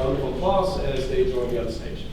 round of applause as they join me on stage.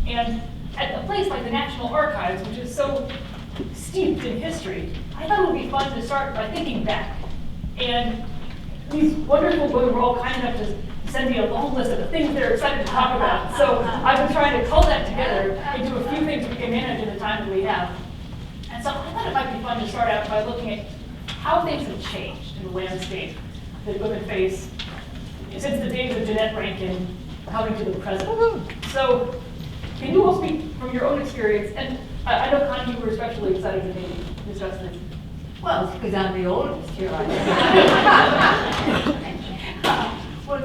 And at a place like the National Archives, which is so steeped in history, I thought it would be fun to start by thinking back. And these wonderful women were all kind enough to send me a long list of the things they're excited to talk about. So I've been trying to cull that together into a few things we can manage in the time that we have. And so I thought it might be fun to start out by looking at how things have changed in the landscape that women face since the days of Jeanette Rankin coming to the present. So can you all speak from your own experience? And I know, Connie, you were especially excited to maybe discuss this. Well, it's because I'm the oldest here. Well,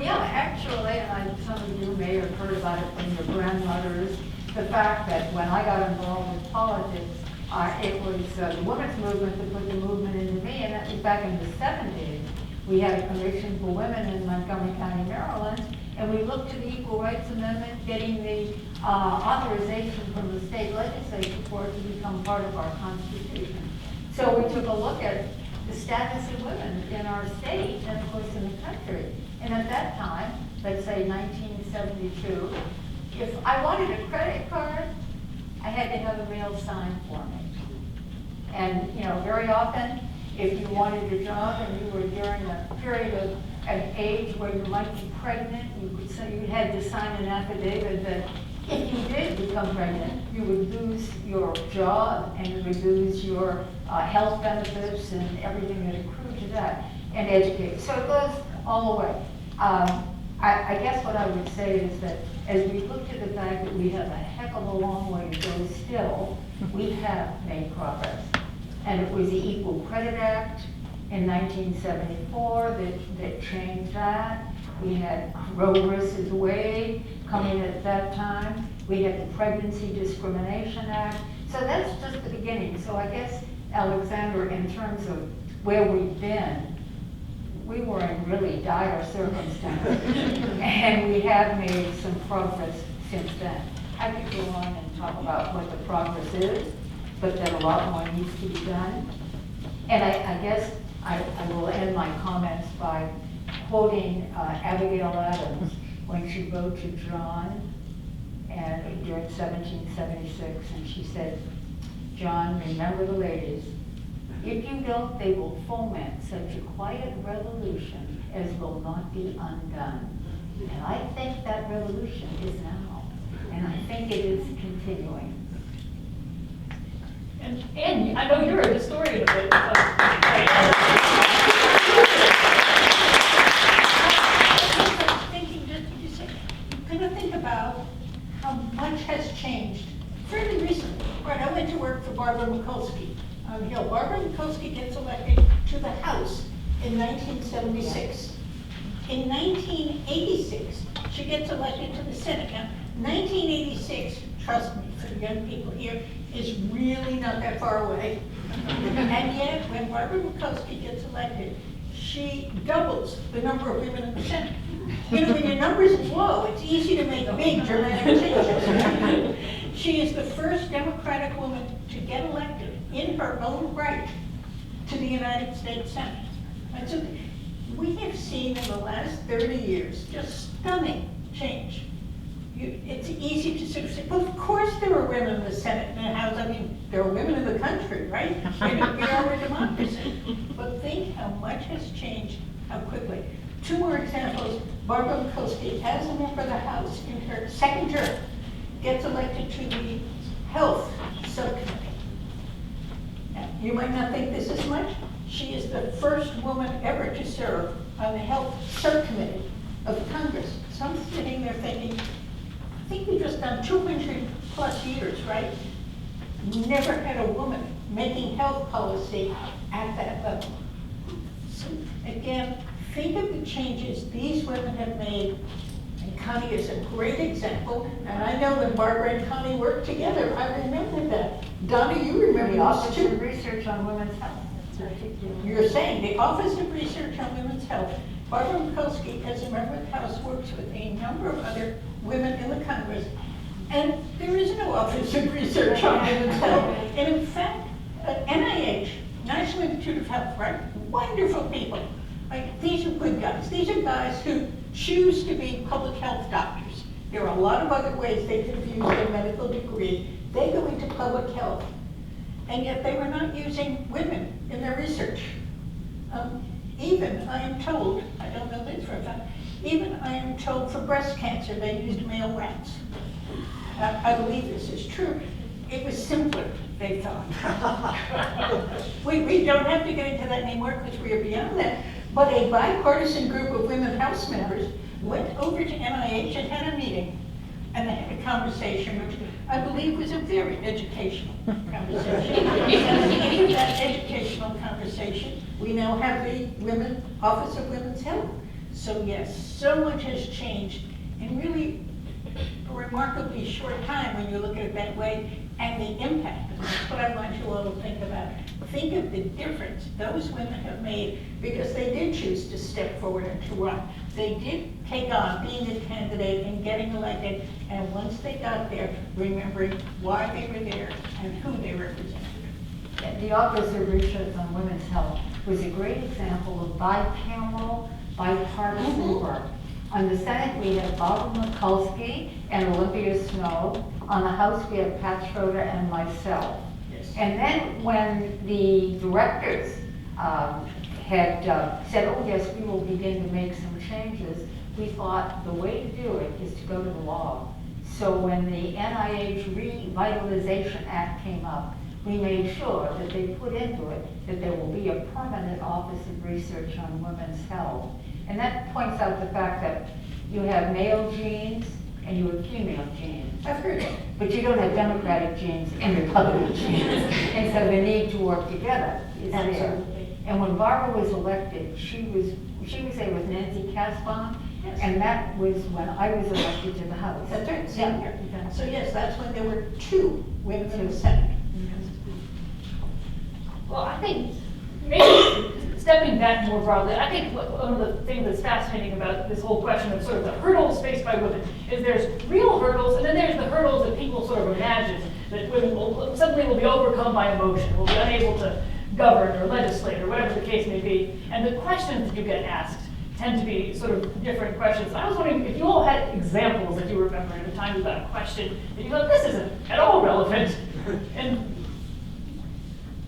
yeah, actually, and some of you may have heard about it from your grandmothers, the fact that when I got involved with politics, it was the women's movement that put the movement into me, and that was back in the 70s. We had a commission for women in Montgomery County, Maryland, and we looked to the Equal Rights Amendment, getting the authorization from the state legislature for it to become part of our Constitution. So we took a look at the status of women in our state and, of course, in the country. And at that time, let's say 1972, if I wanted a credit card, I had to have a male sign for me. And, you know, very often, if you wanted a job and you were during a period of an age where you might be pregnant, you had to sign an affidavit that if you did become pregnant, you would lose your job and you would lose your health benefits and everything that accrued to that, and educate. So it goes all the way. I guess what I would say is that as we look at the fact that we have a heck of a long way to go still, we have made progress. And it was the Equal Credit Act in 1974 that changed that. We had Roe versus Wade coming at that time. We had the Pregnancy Discrimination Act. So that's just the beginning. So I guess, Alexander, in terms of where we've been, we were in really dire circumstances. And we have made some progress since then. I could go on and talk about what the progress is, but that a lot more needs to be done. And I guess I will end my comments by quoting Abigail Adams when she wrote to John and during 1776, and she said, "John, remember the ladies. If you don't, they will foment such a quiet revolution as will not be undone." And I think that revolution is now, and I think it is continuing. And I know you're a historian of it. I'm going to think about how much has changed fairly recently. Right, I went to work for Barbara Mikulski on Hill. Barbara Mikulski gets elected to the House in 1976. In 1986, she gets elected to the Senate. Now, 1986, trust me, for the young people here, is really not that far away. And yet, when Barbara Mikulski gets elected, she doubles the number of women in the Senate. You know, when your numbers is low, it's easy to make big dramatic changes. She is the first Democratic woman to get elected in her own right to the United States Senate. And so we have seen in the last 30 years just stunning change. It's easy to sort of say, well, of course there are women in the Senate and the House. I mean, there are women in the country, right? We are a democracy. But think how much has changed, how quickly. Two more examples. Barbara Mikulski, as a member of the House in her second term, gets elected to the Health Subcommittee. Now, you might not think this is much. She is the first woman ever to serve on the Health Subcommittee of Congress. So I'm sitting there thinking, I think we've just done 200 plus years, right? Never had a woman making health policy at that level. Again, think of the changes these women have made, and Connie is a great example. And I know when Barbara and Connie worked together, I remember that. Donna, you remember The this Office too. of Research on Women's Health. You're saying the Office of Research on Women's Health. Barbara Mikulski, as a member of the House, works with a number of other women in the Congress. And there is no Office of Research on Women's Health. And in fact, NIH, National Institute of Health, right? Wonderful people. Like, these are good guys. These are guys who choose to be public health doctors. There are a lot of other ways they could have used their medical degree. They go into public health. And yet they were not using women in their research. Even, I am told, I don't know this for a fact, even I am told for breast cancer, they used male rats. I believe this is true. It was simpler, they thought. We don't have to get into that anymore because we are beyond that. But a bipartisan group of women House members went over to NIH and had a meeting. And they had a conversation, which I believe was a very educational conversation. And at the end of that educational conversation, we now have the Office of Women's Health. So yes, so much has changed in really a remarkably short time when you look at it that way, and the impact. And that's what I want you all to think about. Think of the difference those women have made because they did choose to step forward and to run. They did take on being a candidate and getting elected, and once they got there, remembering why they were there and who they represented. The Office of Research on Women's Health was a great example of bicameral, bipartisan work. On the Senate, we have Barbara Mikulski and Olympia Snowe. On the House, we have Pat Schroeder and myself. Yes. And then when the directors had said, oh yes, we will begin to make some changes, we thought the way to do it is to go to the law. So when the NIH Revitalization Act came up, we made sure that they put into it that there will be a permanent Office of Research on Women's Health. And that points out the fact that you have male genes and you have female genes. I've heard it. But you don't have Democratic genes and Republican genes. And so the need to work together is there. Absolutely. And when Barbara was elected, she was there with Nancy Kasban, Yes. and that was when I was elected to the House. That's right, Yeah. same here. So yes, that's when there were 2 women in the Senate. Well, I think maybe stepping back more broadly, I think one of the things that's fascinating about this whole question of sort of the hurdles faced by women is there's real hurdles, and then there's the hurdles that people sort of imagine that women suddenly will be overcome by emotion, will be unable to govern or legislate or whatever the case may be. And the questions that you get asked tend to be sort of different questions. I was wondering if you all had examples that you remember at a time you got a question that you thought, this isn't at all relevant. And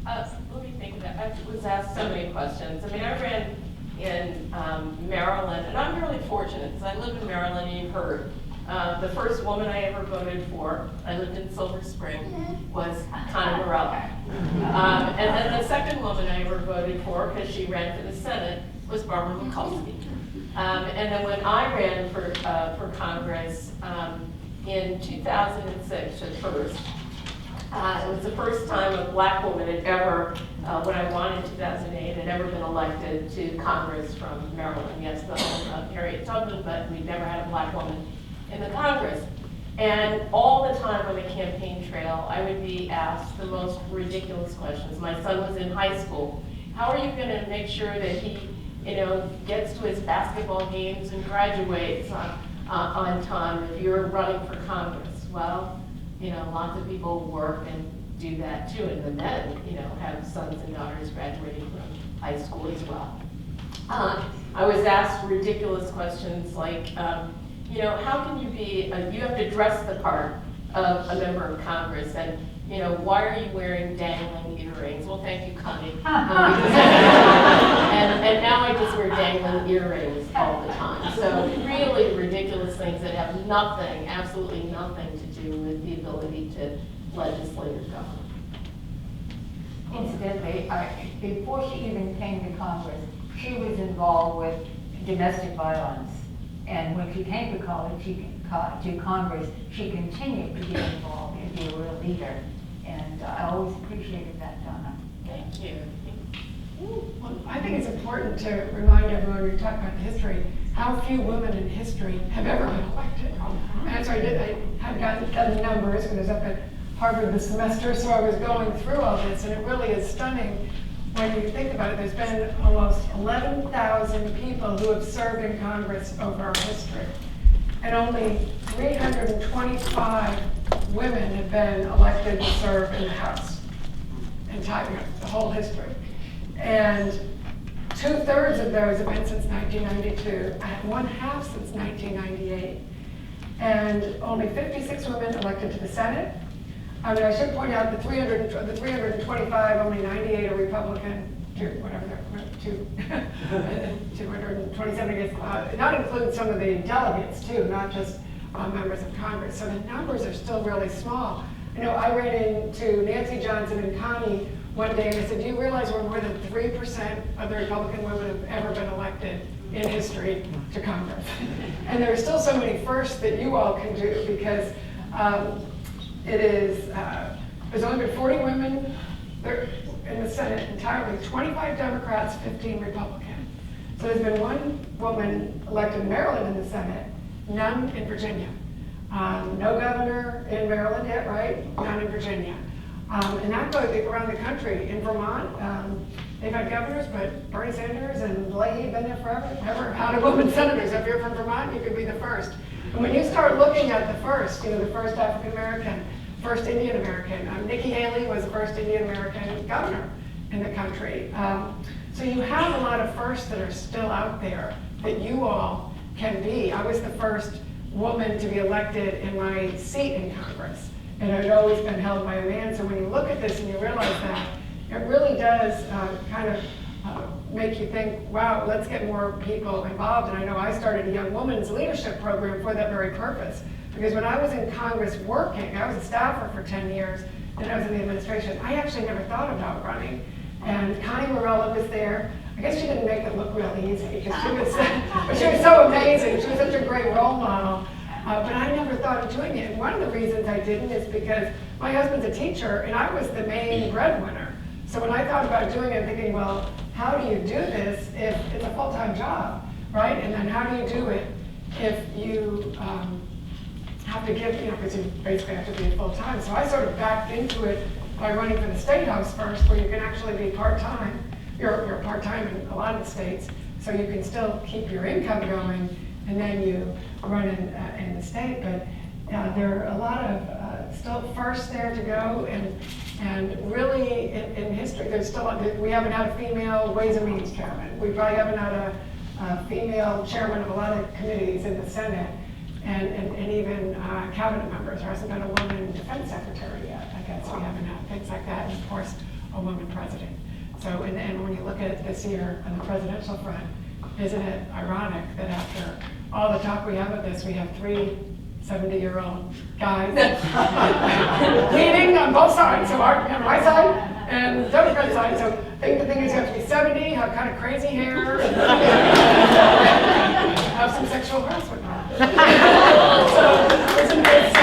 let me think of that. I was asked so many questions. I mean, I ran in Maryland, and I'm really fortunate because I live in Maryland, and you've heard. The first woman I ever voted for, I lived in Silver Spring, was Connie Morello. And then the second woman I ever voted for, because she ran for the Senate, was Barbara Mikulski. And then when I ran for Congress in 2006 at first, it was the first time a black woman had ever, when I won in 2008, had ever been elected to Congress from Maryland. Yes, the whole Harriet Tubman, but we'd never had a black woman in the Congress. And all the time on the campaign trail, I would be asked the most ridiculous questions. My son was in high school. How are you going to make sure that he, gets to his basketball games and graduates on time if you're running for Congress? Well, lots of people work and do that too, and the men, have sons and daughters graduating from high school as well. I was asked ridiculous questions like, how can you be, you have to dress the part of a member of Congress, and, why are you wearing dangling earrings? Well, thank you, Connie. And now I just wear dangling earrings all the time. So really ridiculous things that have nothing, absolutely nothing to do with the ability to legislate or govern. Incidentally, before she even came to Congress, she was involved with domestic violence. And when she came to Congress, she continued to be involved and be a real leader. And I always appreciated that, Donna. Thank you. Well, I think it's important to remind everyone, when we talk about the history, how few women in history have ever been elected. And so I had gotten the numbers, because I was up at Harvard this semester, so I was going through all this, and it really is stunning when you think about it. There's been almost 11,000 people who have served in Congress over our history, and only 325 women have been elected to serve in the House, the whole history. And 2/3 of those have been since 1992, and 1/2 since 1998. And only 56 women elected to the Senate. I mean, I should point out the 325, only 98 are Republican, 227 against, not include some of the delegates too, not just members of Congress. So the numbers are still really small. You know, I ran into Nancy Johnson and Connie one day and I said, do you realize we're more than 3% of the Republican women have ever been elected in history to Congress? And there are still so many firsts that you all can do, because there's only been 40 women in the Senate entirely, 25 Democrats, 15 Republican. So there's been one woman elected in Maryland in the Senate, none in Virginia. No governor in Maryland yet, right? None in Virginia. And that goes around the country. In Vermont, they've had governors, but Bernie Sanders and Leahy have been there forever. Never had a woman senator. So if you're from Vermont, you could be the first. And when you start looking at the first, the first African American, first Indian American, Nikki Haley was the first Indian American governor in the country. So you have a lot of firsts that are still out there that you all can be. I was the first woman to be elected in my seat in Congress, and it had always been held by a man. So when you look at this and you realize that, it really does make you think, wow, let's get more people involved. And I know I started a young women's leadership program for that very purpose. Because when I was in Congress working, I was a staffer for 10 years, and I was in the administration, I actually never thought about running. And Connie Morella was there. I guess she didn't make it look real easy, because she was so amazing. She was such a great role model. But I never thought of doing it. And one of the reasons I didn't is because my husband's a teacher, and I was the main breadwinner. So when I thought about doing it, I'm thinking, well, how do you do this if it's a full-time job, right? And then how do you do it if you have to give, because you basically have to be full-time. So I sort of backed into it by running for the State House first, where you can actually be part-time. You're part-time in a lot of the states, so you can still keep your income going, and then you run in the state. But there are a lot of still firsts there to go, and really in history, there's still, we haven't had a female Ways and Means chairman. We probably haven't had a female chairman of a lot of committees in the Senate, and even cabinet members. There hasn't been a woman defense secretary yet. I guess we haven't had things like that, and of course, a woman president. So, and when you look at it this year on the presidential front, isn't it ironic that after all the talk we have of this, we have 3 70-year-old guys leading on both sides, so on my side and the Democrat side. So I think the thing is you have to be 70, have kind of crazy hair, and have some sexual harassment. So isn't this?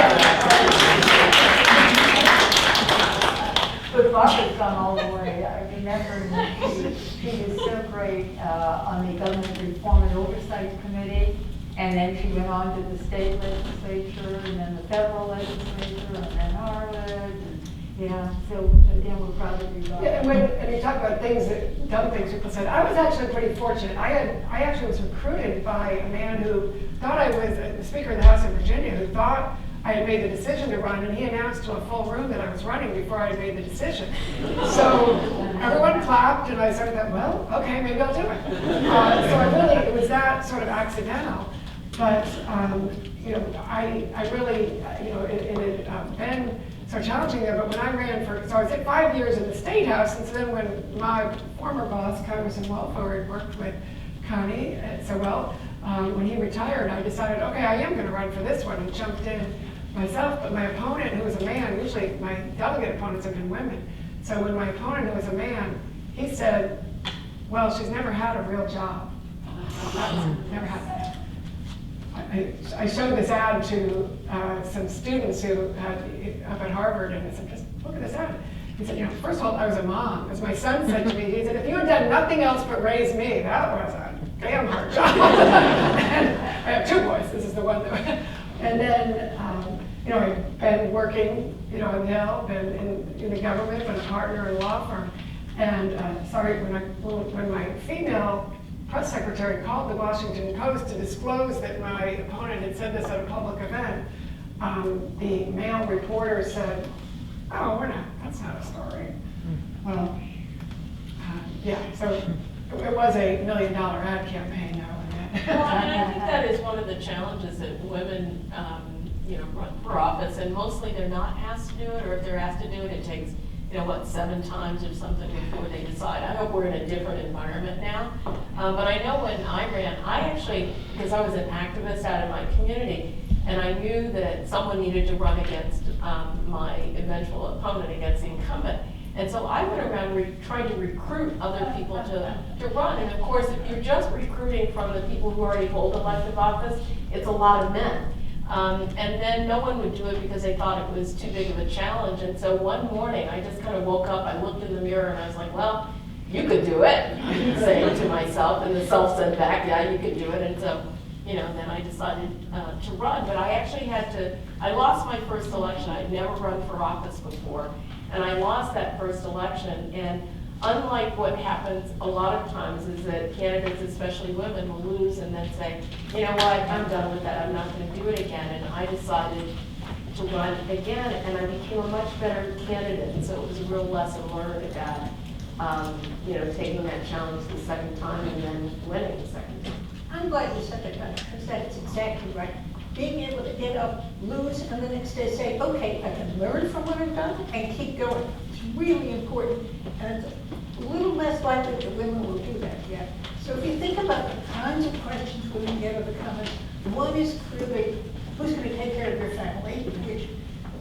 But Barbara's gone all the way. I remember she was so great on the Government Reform and Oversight Committee, and then she went on to the state legislature, and then the federal legislature, and then Harvard, and so again, we're proud of you. Yeah, and you talk about things dumb things people said. I was actually pretty fortunate. I actually was recruited by a man who thought I was the Speaker of the House of Virginia, who thought I had made the decision to run, and he announced to a full room that I was running before I had made the decision. So everyone clapped, and I sort of thought, well, okay, maybe I'll do it. So it was that sort of accidental. But I really, it had been so challenging there. But when I ran so I was at 5 years in the State House, and so then when my former boss, Congressman Walford, worked with Connie so well, when he retired, I decided, okay, I am going to run for this one, and jumped in myself. But my opponent, who was a man, usually my delegate opponents have been women. So when my opponent, who was a man, he said, well, she's never had a real job. Never had that. I showed this ad to some students who had up at Harvard, and I said, just look at this ad. He said, first of all, I was a mom. As my son said to me, he said, if you had done nothing else but raise me, that was a damn hard job. And I have 2 boys. This is the one that, and then, I've been working, on the Hill, been in the government, been a partner in a law firm. And when my female press secretary called the Washington Post to disclose that my opponent had said this at a public event, the male reporter said, "Oh, that's not a story." Well, so it was a $1 million ad campaign, though. Well, and I think that is one of the challenges that women, run for office, and mostly they're not asked to do it, or if they're asked to do it, it takes, 7 times or something before they decide. I hope we're in a different environment now. But I know when I ran, because I was an activist out of my community, and I knew that someone needed to run against my eventual opponent, against the incumbent. And so I went around trying to recruit other people to run. And of course, if you're just recruiting from the people who already hold elective office, it's a lot of men. And then no one would do it because they thought it was too big of a challenge. And so one morning, I just kind of woke up, I looked in the mirror, and I was like, well, you could do it, saying to myself. And the self said back, yeah, you could do it. And so, then I decided to run. But I actually I lost my first election. I'd never run for office before. And I lost that first election. And unlike what happens a lot of times is that candidates, especially women, will lose and then say, you know what, I'm done with that, I'm not going to do it again. And I decided to run again, and I became a much better candidate. And so it was a real lesson learned about, taking that challenge the second time and then winning the second time. I'm glad you said that, because that's exactly right. Being able to get up, lose, and the next day say, okay, I can learn from what I've done and keep going. It's really important, and it's a little less likely that women will do that yet. So if you think about the kinds of questions women get in the comments, one is clearly, who's going to take care of your family, which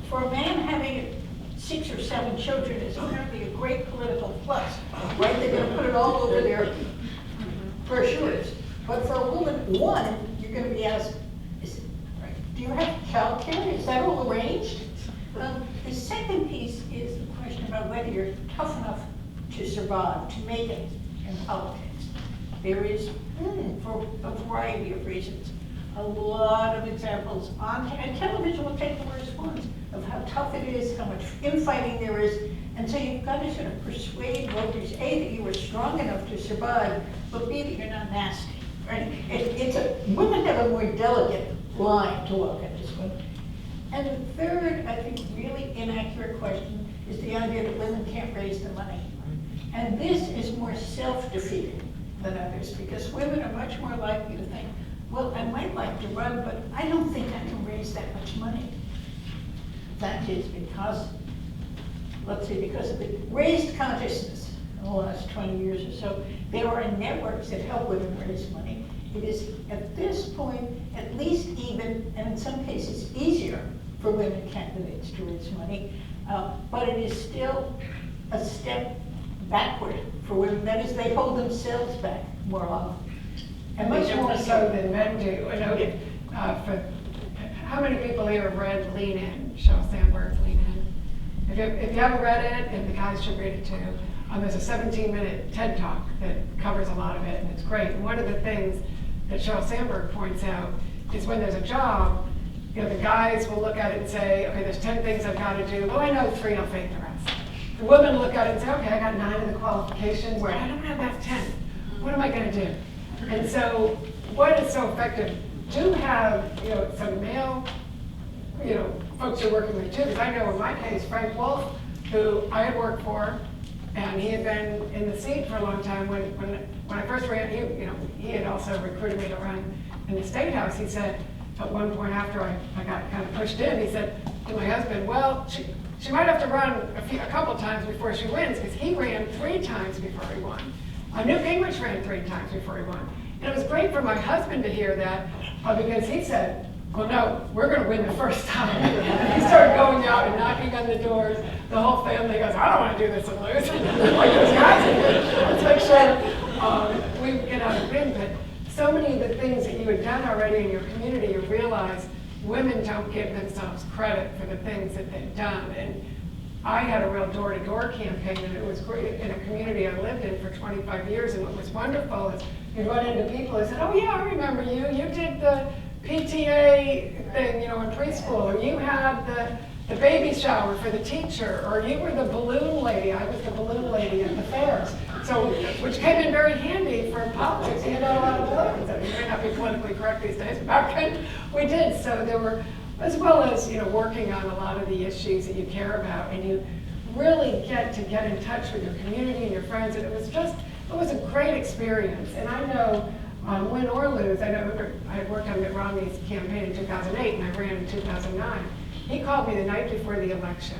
for a man having 6 or 7 children is apparently a great political plus, right? They're going to put it all over their brochures. But for a woman, one, you're going to be asked, do you have child care? Is that all arranged? The second piece is the question about whether you're tough enough to survive, to make it in politics. There is, for a variety of reasons, a lot of examples and television will take the worst ones, of how tough it is, how much infighting there is. And so you've got to sort of persuade voters, A, that you are strong enough to survive, but B, that you're not nasty. Right? Women have a more delicate line to walk at this one. And the third, I think, really inaccurate question is the idea that women can't raise the money. And this is more self-defeating than others, because women are much more likely to think, well, I might like to run, but I don't think I can raise that much money. That is because, because of the raised consciousness in the last 20 years or so, there are networks that help women raise money. It is, at this point, at least even, and in some cases easier, for women candidates to raise money, but it is still a step backward for women. That is, they hold themselves back more often. And much more so than men do. How many people here have read Lean In, Sheryl Sandberg's Lean In? If you haven't read it, and the guys should read it too, there's a 17-minute TED Talk that covers a lot of it, and it's great. And one of the things that Sheryl Sandberg points out is when there's a job, the guys will look at it and say, okay, there's 10 things I've got to do. Well, I know 3, I'll fake the rest. The women look at it and say, okay, I got 9 of the qualifications, but I don't have that 10. What am I going to do? And so what is so effective? Do have, some male, folks you're working with too, because I know in my case, Frank Wolf, who I had worked for, and he had been in the seat for a long time. When I first ran, he had also recruited me to run in the State House. He said, at one point after I got kind of pushed in, he said to my husband, well, she might have to run a couple times before she wins, because he ran 3 times before he won. Newt Gingrich ran 3 times before he won. And it was great for my husband to hear that, because he said, well, no, we're going to win the first time. He started going out and knocking on the doors. The whole family goes, I don't want to do this and lose. Like those guys, let's make sure we get out and win. But so many of the things that you had done already in your community, you realize women don't give themselves credit for the things that they've done. And I had a real door-to-door campaign, and it was great in a community I lived in for 25 years, and what was wonderful is you'd run into people who said, oh yeah, I remember you, you did the PTA thing, in preschool, or you had the baby shower for the teacher, or you were the balloon lady. I was the balloon lady at the fairs. So, which came in very handy for politics. You had a lot of balloons. I mean, it may not be politically correct these days, but back then we did. So there were, as well as, working on a lot of the issues that you care about, and you really get in touch with your community and your friends, and it was a great experience. And I know, win or lose, I know I had worked on Mitt Romney's campaign in 2008, and I ran in 2009. He called me the night before the election,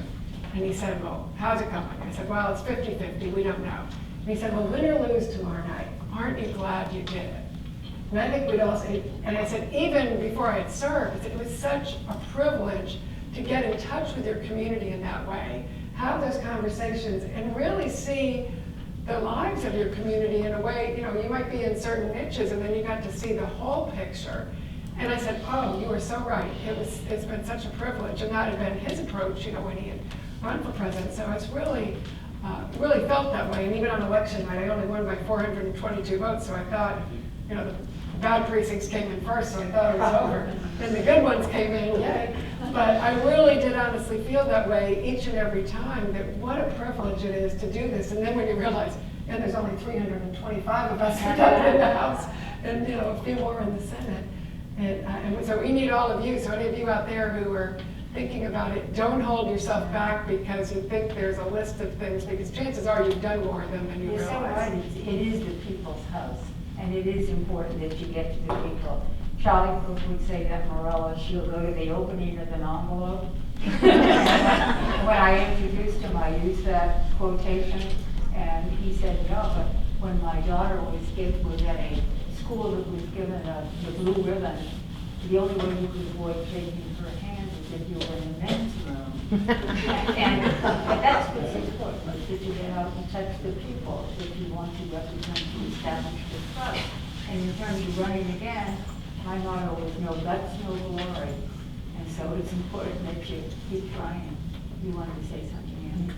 and he said, well, how's it going? I said, well, it's 50-50, we don't know. And he said, well, win or lose tomorrow night, aren't you glad you did it? And I think we'd all say, and I said, even before I had served, I said, it was such a privilege to get in touch with your community in that way, have those conversations, and really see the lives of your community in a way, you might be in certain niches, and then you got to see the whole picture. And I said, oh, you were so right. It's been such a privilege, and that had been his approach, when he had run for president. So it's really felt that way. And even on election night, I only won by 422 votes. So I thought, the bad precincts came in first, so I thought it was over. Then the good ones came in, yay. But I really did honestly feel that way each and every time. That what a privilege it is to do this. And then when you realize, there's only 325 of us in the House, and a few more in the Senate. And so we need all of you. So any of you out there who are thinking about it, don't hold yourself back because you think there's a list of things, because chances are you've done more of them than you You're so realize. right. It is the people's house, and it is important that you get to the people. Charlie Cook would say that Morella, she'll go to the opening of an envelope. When I introduced him, I used that quotation, and he said, no, but when my daughter was at a school that was given the blue ribbon, the only way you could avoid taking her hand is if you were in the men's room. But that's what's important, is that you get out and touch the people if you want to represent to establish the trust. And in terms of running again, my motto was no guts, no glory. And so it's important that you keep trying. You wanted to say something, Annie?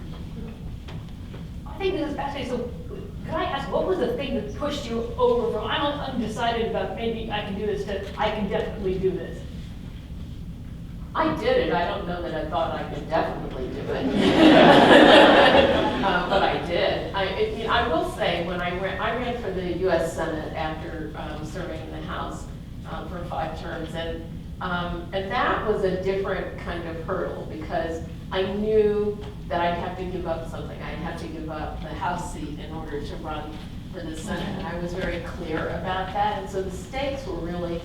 I think this is fascinating. So, could I ask, what was the thing that pushed you over from I'm undecided about maybe I can do this to I can definitely do this? I did it. I don't know that I thought I could definitely do it, but I did. I will say, when I ran for the U.S. Senate after serving in the House for 5 terms, and that was a different kind of hurdle because I knew that I'd have to give up something. I'd have to give up the House seat in order to run for the Senate, and I was very clear about that. And so the stakes were really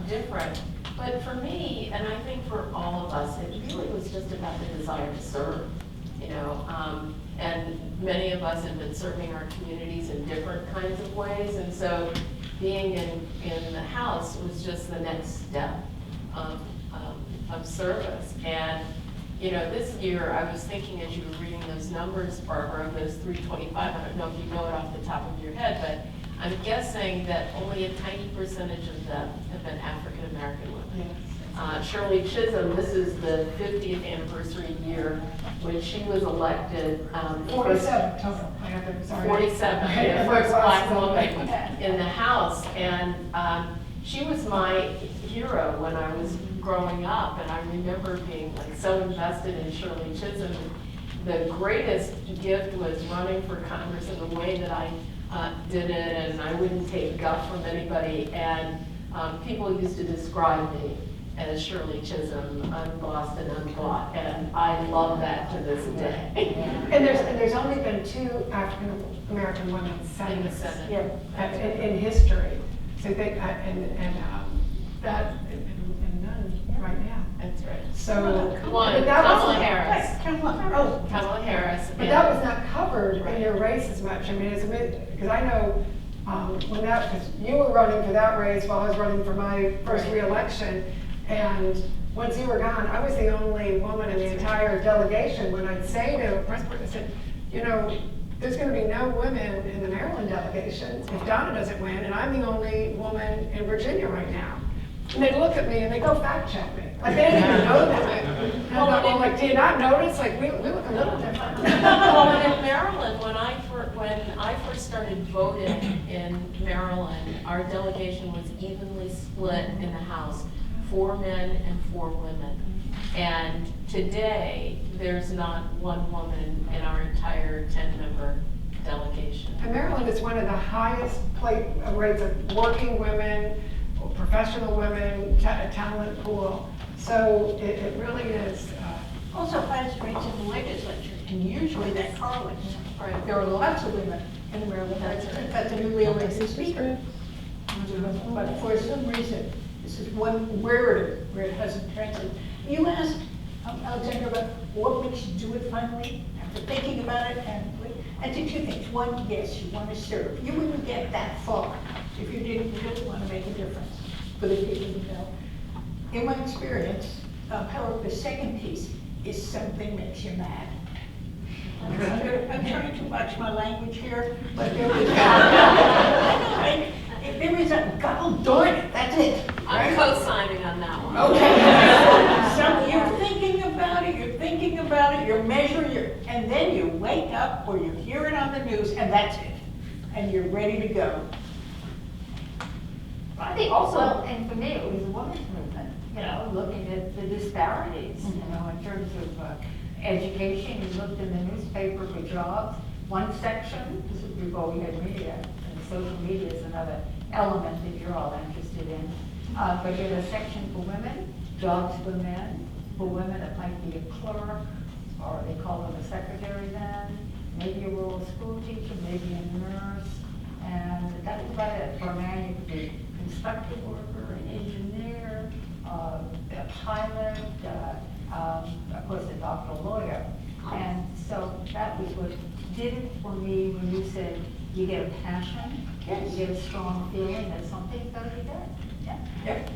different. But for me, and I think for all of us, it really was just about the desire to serve, and many of us have been serving our communities in different kinds of ways, and so being in the House was just the next step of service. And this year, I was thinking as you were reading those numbers, Barbara, of those 325, I don't know if you know it off the top of your head, but I'm guessing that only a tiny percentage of them have been African-American women. Shirley Chisholm, this is the 50th anniversary year when she was elected. 47 total. 47, the first black woman in the House. And she was my hero when I was growing up, and I remember being so invested in Shirley Chisholm. The greatest gift was running for Congress in the way that I did it, and I wouldn't take guff from anybody, and people used to describe me as Shirley Chisholm, unbossed and unbought, and I love that to this day. And there's only been 2 African American women In the senators Senate. in history. So they that and none right now. That's right. So One, but that Kamala wasn't- Harris. Oh, Kamala Harris. but that was not covered in your race as much. I mean, because I know because you were running for that race while I was running for my first reelection, and once you were gone, I was the only woman in the entire delegation. When I'd say to President, I said, there's going to be no women in the Maryland delegation if Donna doesn't win, and I'm the only woman in Virginia right now. And they look at me and they go fact check me. Like, they didn't even know that. And I thought, well, like, do you not notice? Like, we look a little different. Well, in Maryland, when I first started voting in Maryland, our delegation was evenly split in the House, 4 men and 4 women. And today, there's not one woman in our entire 10-member delegation. And Maryland is one of the highest rates of working women, professional women, talent pool. So it really is. Also highest rates in the legislature, and usually that correlates. Right, there are lots of women in the Maryland legislature, in fact, the newly elected speaker. But for some reason, this is one rarity where it hasn't translated. You asked Alexandra about what makes you do it finally, after thinking about it, and did 2 things. One, yes, you want to serve. You wouldn't get that far if you didn't really want to make a difference for the people you know. In my experience, however, the second piece is something makes you mad. I'm trying to watch my language here, but there is there is a, God darn it, that's it. I'm co-signing on that one. Okay. So you're thinking about it, you're measuring and then you wake up or you hear it on the news and that's it. And you're ready to go. I think also, Well, and for me, it was a women's movement, you know, looking at the disparities, you know, in terms of education. You looked in the newspaper for jobs. One section, this is before we had media, and social media is another element that you're all interested in. But you had a section for women, jobs for men. For women, it might be a clerk, or they call them a secretary then, maybe a rural school teacher, maybe a nurse. And that was about it. For a man, you could be a construction worker, an engineer, a pilot, of course, a doctor, lawyer. And so that was what did it for me when you said you get a passion, you get a strong feeling that something's got to be done. Yeah. Yep.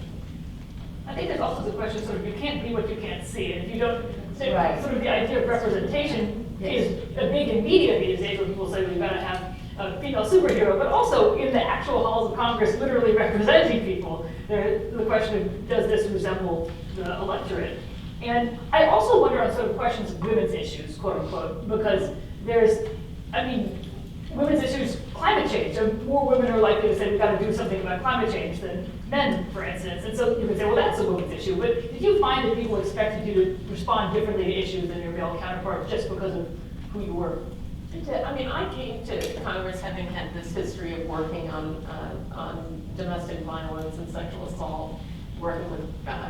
I think there's also the question, sort of, you can't be what you can't see. And if you don't, so Right. sort of the idea of representation is a big in media these days, where people say we've got to have a female superhero, but also in the actual halls of Congress, literally representing people. The question of, does this resemble the electorate? And I also wonder on sort of questions of women's issues, quote unquote, because women's issues, climate change. So more women are likely to say we've got to do something about climate change than men, for instance. And so you could say, well, that's a women's issue. But did you find that people expected you to respond differently to issues than your male counterparts just because of who you were? I mean, I came to Congress having had this history of working on domestic violence and sexual assault, working with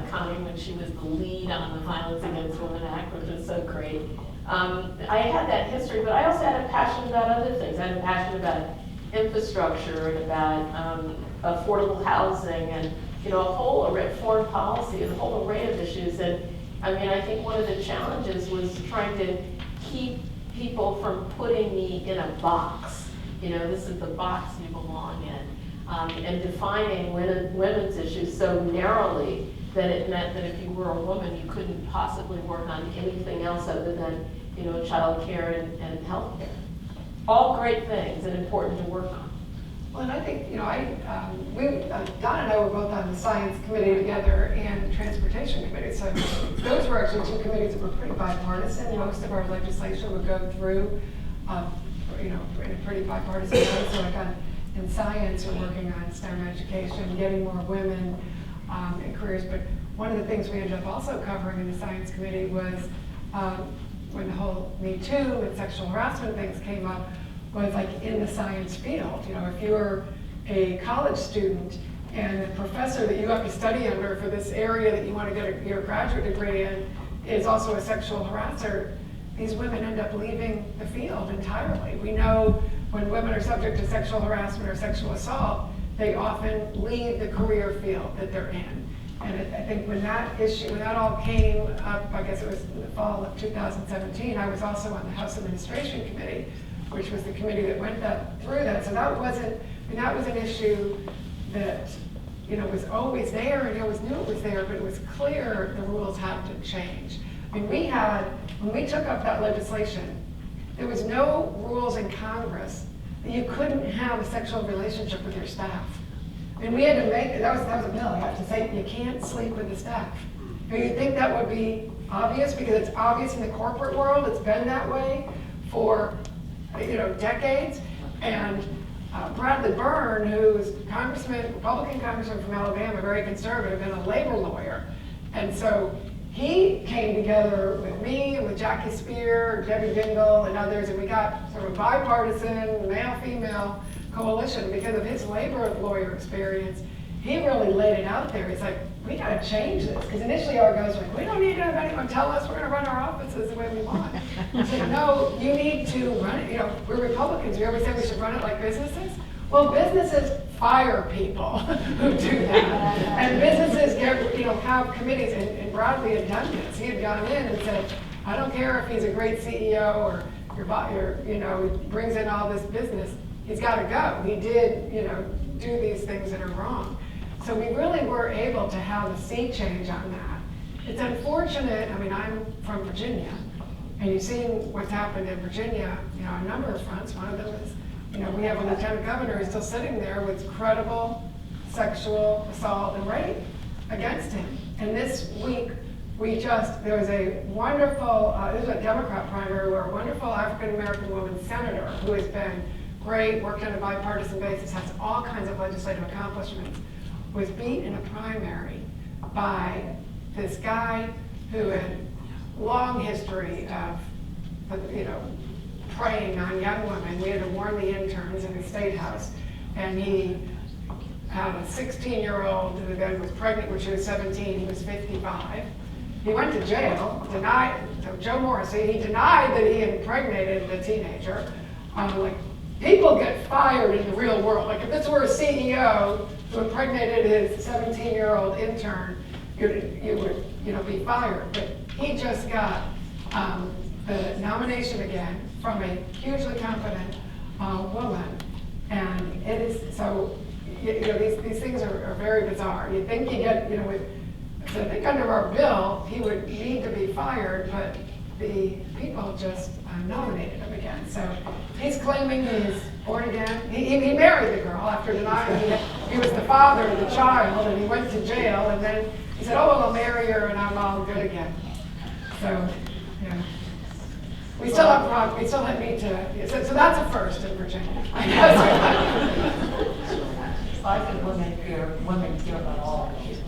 Connie when she was the lead on the Violence Against Women Act, which was so great. I had that history, but I also had a passion about other things. I had a passion about infrastructure and about affordable housing and, you know, a whole array of foreign policy and a whole array of issues. And I mean, I think one of the challenges was trying to keep people from putting me in a box. You know, this is the box you belong in, and defining women's issues so narrowly that it meant that if you were a woman, you couldn't possibly work on anything else other than, you know, child care and health care. All great things and important to work on. Well, and I think, you know, Don and I were both on the Science Committee together and Transportation Committee. So those were actually 2 committees that were pretty bipartisan. Most of our legislation would go through, you know, in a pretty bipartisan way. So like in science, we're working on STEM education, getting more women in careers. But one of the things we ended up also covering in the Science Committee was when the whole Me Too and sexual harassment things came up, was like in the science field. You know, if you're a college student and the professor that you have to study under for this area that you want to get your graduate degree in is also a sexual harasser, these women end up leaving the field entirely. We know when women are subject to sexual harassment or sexual assault, they often leave the career field that they're in. And I think when that all came up, I guess it was in the fall of 2017, I was also on the House Administration Committee, which was the committee that went through that. So that was an issue that, you know, was always there, and you always knew it was there, but it was clear the rules had to change. I mean, when we took up that legislation, there was no rules in Congress that you couldn't have a sexual relationship with your staff. And we had to make, that was a bill, I have to say, you can't sleep with the staff. Now, you'd think that would be obvious, because it's obvious in the corporate world, it's been that way for, decades. And Bradley Byrne, who's Republican congressman from Alabama, very conservative, and a labor lawyer. And so he came together with me and with Jackie Spear, Debbie Bingle, and others, and we got sort of a bipartisan, male-female coalition because of his labor lawyer experience. He really laid it out there. He's like, we gotta change this. Because initially our guys were like, we don't need to have anyone tell us we're gonna run our offices the way we want. I said, no, you need to run it. We're Republicans. We always say we should run it like businesses. Well, businesses fire people who do that. And businesses have committees, and Bradley had done this. He had gone in and said, I don't care if he's a great CEO or he brings in all this business. He's got to go. He did, do these things that are wrong. So we really were able to have a sea change on that. It's unfortunate, I'm from Virginia, and you've seen what's happened in Virginia, on a number of fronts. One of them is, we have a lieutenant governor who's still sitting there with credible sexual assault and rape against him. And this week, there was a wonderful, this was a Democrat primary, where a wonderful African-American woman senator who has been great, worked on a bipartisan basis, has all kinds of legislative accomplishments, was beat in a primary by this guy who had long history of, preying on young women. We had to warn the interns in the State House, and he had a 16-year-old who then was pregnant when she was 17. He was 55. He went to jail, so Joe Morrissey, he denied that he impregnated the teenager. People get fired in the real world. Like, if this were a CEO who impregnated his 17-year-old intern, you would be fired. But he just got the nomination again from a hugely competent woman. And it is, so, these things are very bizarre. You think you get, so I think under our bill, he would need to be fired, but the people just nominated him again. So he's claiming he's born again. He married the girl after denying he was the father of the child, and he went to jail, and then he said, oh, well, I'll marry her and I'm all good again. So, we still need to, so that's a first in Virginia. I think women care about all issues.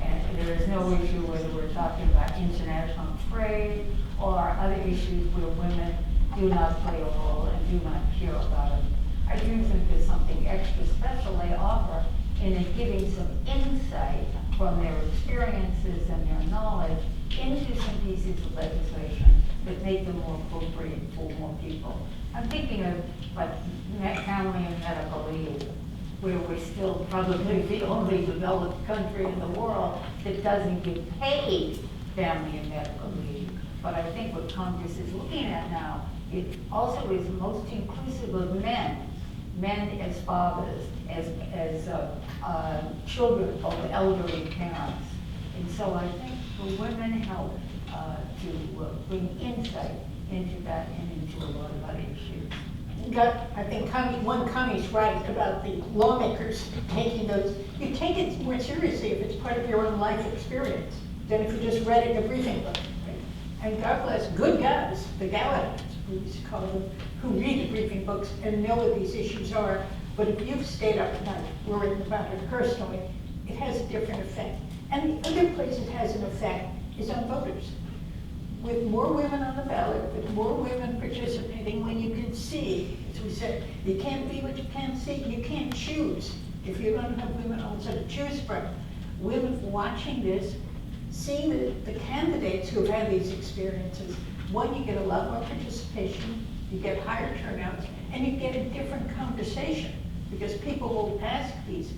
And there is no issue whether we're talking about international trade or other issues where women do not play a role and do not care about it. I do think there's something extra special they offer in giving some insight from their experiences and their knowledge into some pieces of legislation that make them more appropriate for more people. I'm thinking of family and medical leave, where we're still probably the only developed country in the world that doesn't give paid family and medical leave. But I think what Congress is looking at now, it also is most inclusive of men as fathers, as children of elderly parents. And so I think the women help to bring insight into that and into a lot of other issues. I think Connie's right about the lawmakers taking those. You take it more seriously if it's part of your own life experience than if you just read it in a briefing book. And God bless good guys, the Gallaghers, we used to call them, who read the briefing books and know what these issues are. But if you've stayed up at night worrying about it personally, it has a different effect. And the other place it has an effect is on voters. With more women on the ballot, with more women participating, when you can see, as we said, you can't be what you can't see, you can't choose. If you don't have women also to choose from, women watching this, seeing the candidates who have had these experiences, one, you get a lot more participation, you get higher turnouts, and you get a different conversation, because people will ask these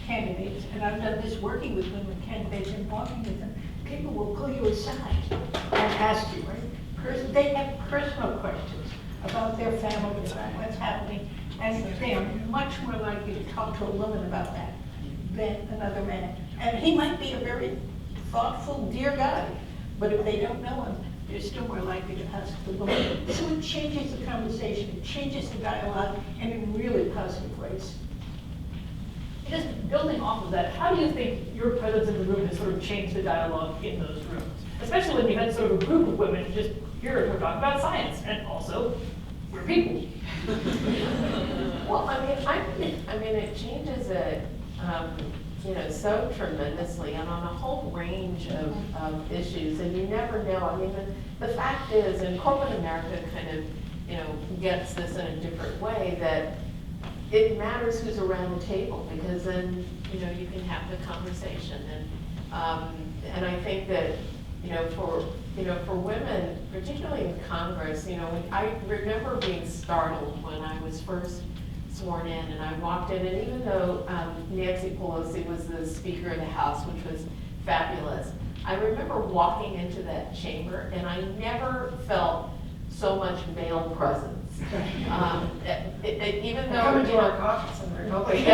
candidates, and I've done this working with women candidates and walking with them, people will pull you aside and ask you, right? They have personal questions about their families, about what's happening, and they are much more likely to talk to a woman about that than another man. And he might be a very thoughtful, dear guy, but if they don't know him, they're still more likely to ask the woman. So it changes the conversation, it changes the dialogue, and in really positive ways. just building off of that, how do you think your presence in the room has sort of changed the dialogue in those rooms? Especially when you had sort of a group of women just here to talk about science, and also we're people. Well, I mean, it changes it, so tremendously and on a whole range of issues, and you never know. I mean, the fact is, and corporate America kind of, gets this in a different way, that it matters who's around the table, because then, you can have the conversation. And I think that, for women, particularly in Congress, I remember being startled when I was first sworn in, and I walked in, and even though Nancy Pelosi was the Speaker of the House, which was fabulous, I remember walking into that chamber, and I never felt so much male presence. Even though Coming to our caucus in the Republican.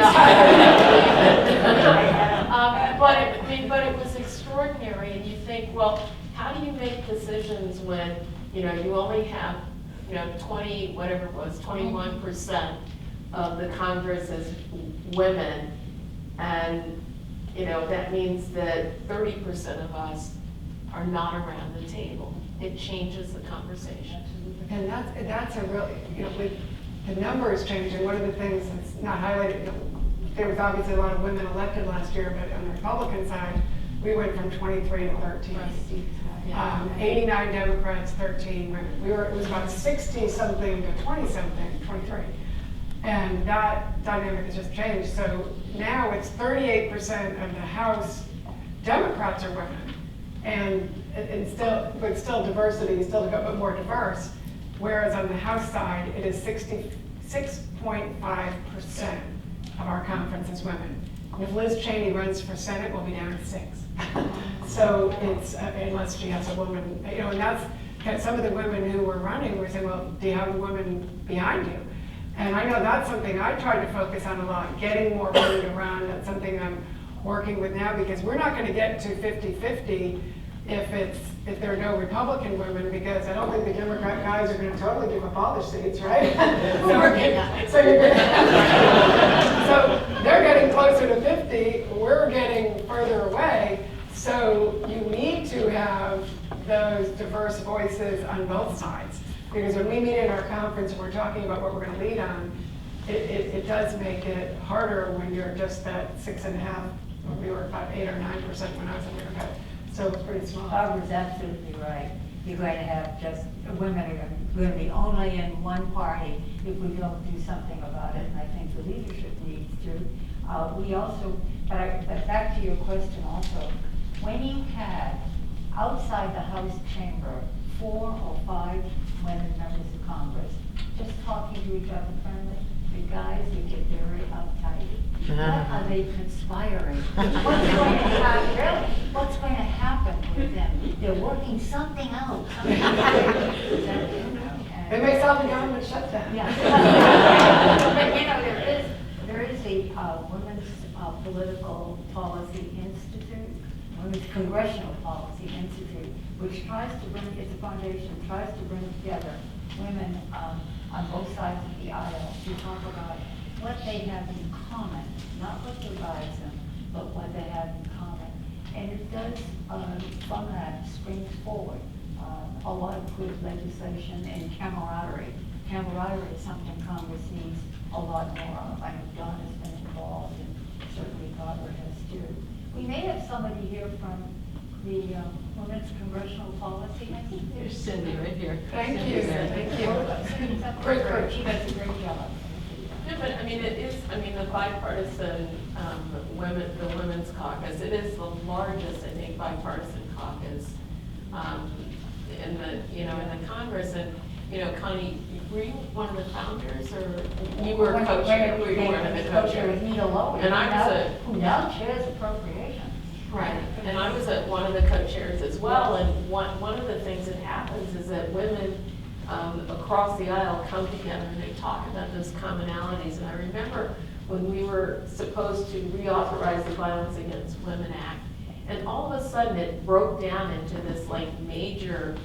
But it was extraordinary, and you think, well, how do you make decisions when you only have 21% of the Congress is women, and that means that 30% of us are not around the table. It changes the conversation. And that's a really, with the numbers changing, one of the things that's not highlighted, there was obviously a lot of women elected last year, but on the Republican side, we went from 23 to 13. Yeah. 89 Democrats, 13 women. It was about 60-something to 20-something, 23. And that dynamic has just changed. So now it's 38% of the House Democrats are women. And still diversity, still a bit more diverse. Whereas on the House side, it is 66.5% of our conference is women. And if Liz Cheney runs for Senate, we'll be down to 6. So it's, unless she has a woman, and that's kind of some of the women who were running were saying, well, do you have a woman behind you? And I know that's something I tried to focus on a lot, getting more women to run. That's something I'm working with now, because we're not going to get to 50-50 if there are no Republican women, because I don't think the Democrat guys are going to totally give up all their seats, right? So they're getting closer to 50, we're getting further away. So you need to have those diverse voices on both sides, because when we meet in our conference and we're talking about what we're going to lead on, it does make it harder when you're just at 6.5. We were about 8 or 9% when I was in America. So it's pretty small. Barbara's absolutely right. You're going to have just, women are going to be only in one party if we don't do something about it, and I think the leadership needs to. We also, but back to your question also, when you had outside the House chamber 4 or 5 women members of Congress just talking to each other friendly, the guys would get very uptight. What are they conspiring? What's going to happen with them? They're working something out. They may solve the government shutdown. Yeah. But there is a Women's Political Policy Institute, Women's Congressional Policy Institute, which tries to bring, it's a foundation, tries to bring together women on both sides of the aisle to talk about what they have in common, not what divides them, but what they have in common. And it does, from that, springs forward a lot of good legislation and camaraderie. Camaraderie is something Congress needs a lot more of. I know Don has been involved, and certainly Barbara has too. We may have somebody here from the Women's Congressional Policy. I think There's Cindy right here. Thank you. Thank you. Great. She does a great job. Yeah, but I mean, the bipartisan the Women's Caucus, it is the largest, I think, bipartisan caucus in the Congress. And Connie, were you one of the founders, or you were co-chair? Were you one of the co-chairs? And I was who now chairs appropriations. Right, and I was one of the co-chairs as well. And one of the things that happens is that women across the aisle come together and they talk about those commonalities. And I remember when we were supposed to reauthorize the Violence Against Women Act, and all of a sudden it broke down into this major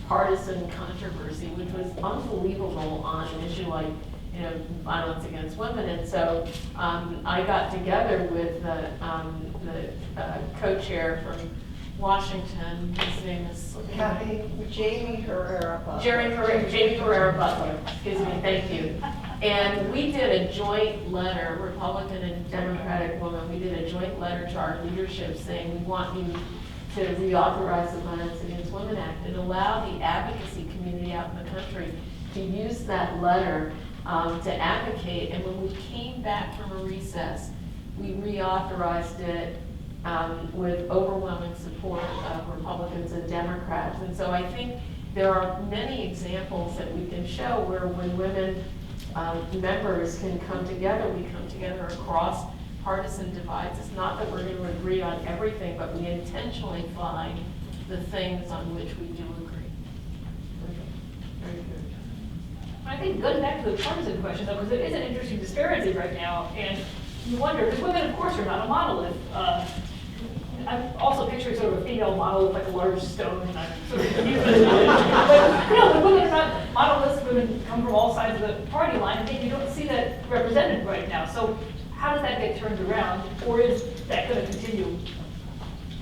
partisan controversy, which was unbelievable on an issue like violence against women. And so I got together with the co-chair from Washington, his name is Jamie Herrera. Jamie Herrera Butler, excuse me, thank you. And we did a joint letter, Republican and Democratic women, we did a joint letter to our leadership saying we want you to reauthorize the Violence Against Women Act and allow the advocacy community out in the country to use that letter to advocate. And when we came back from a recess, we reauthorized it with overwhelming support of Republicans and Democrats. And so I think there are many examples that we can show where when women members can come together, we come together across partisan divides. It's not that we're going to agree on everything, but we intentionally find the things on which we do agree. Very good. I think going back to the partisan question though, because it is an interesting disparity right now, and you wonder, because women of course are not a monolith. I'm also picturing sort of a female monolith, like a large stone, and I'm sort of confused. But the women are not monoliths. Women come from all sides of the party line. I think you don't see that represented right now. So how does that get turned around, or is that going to continue?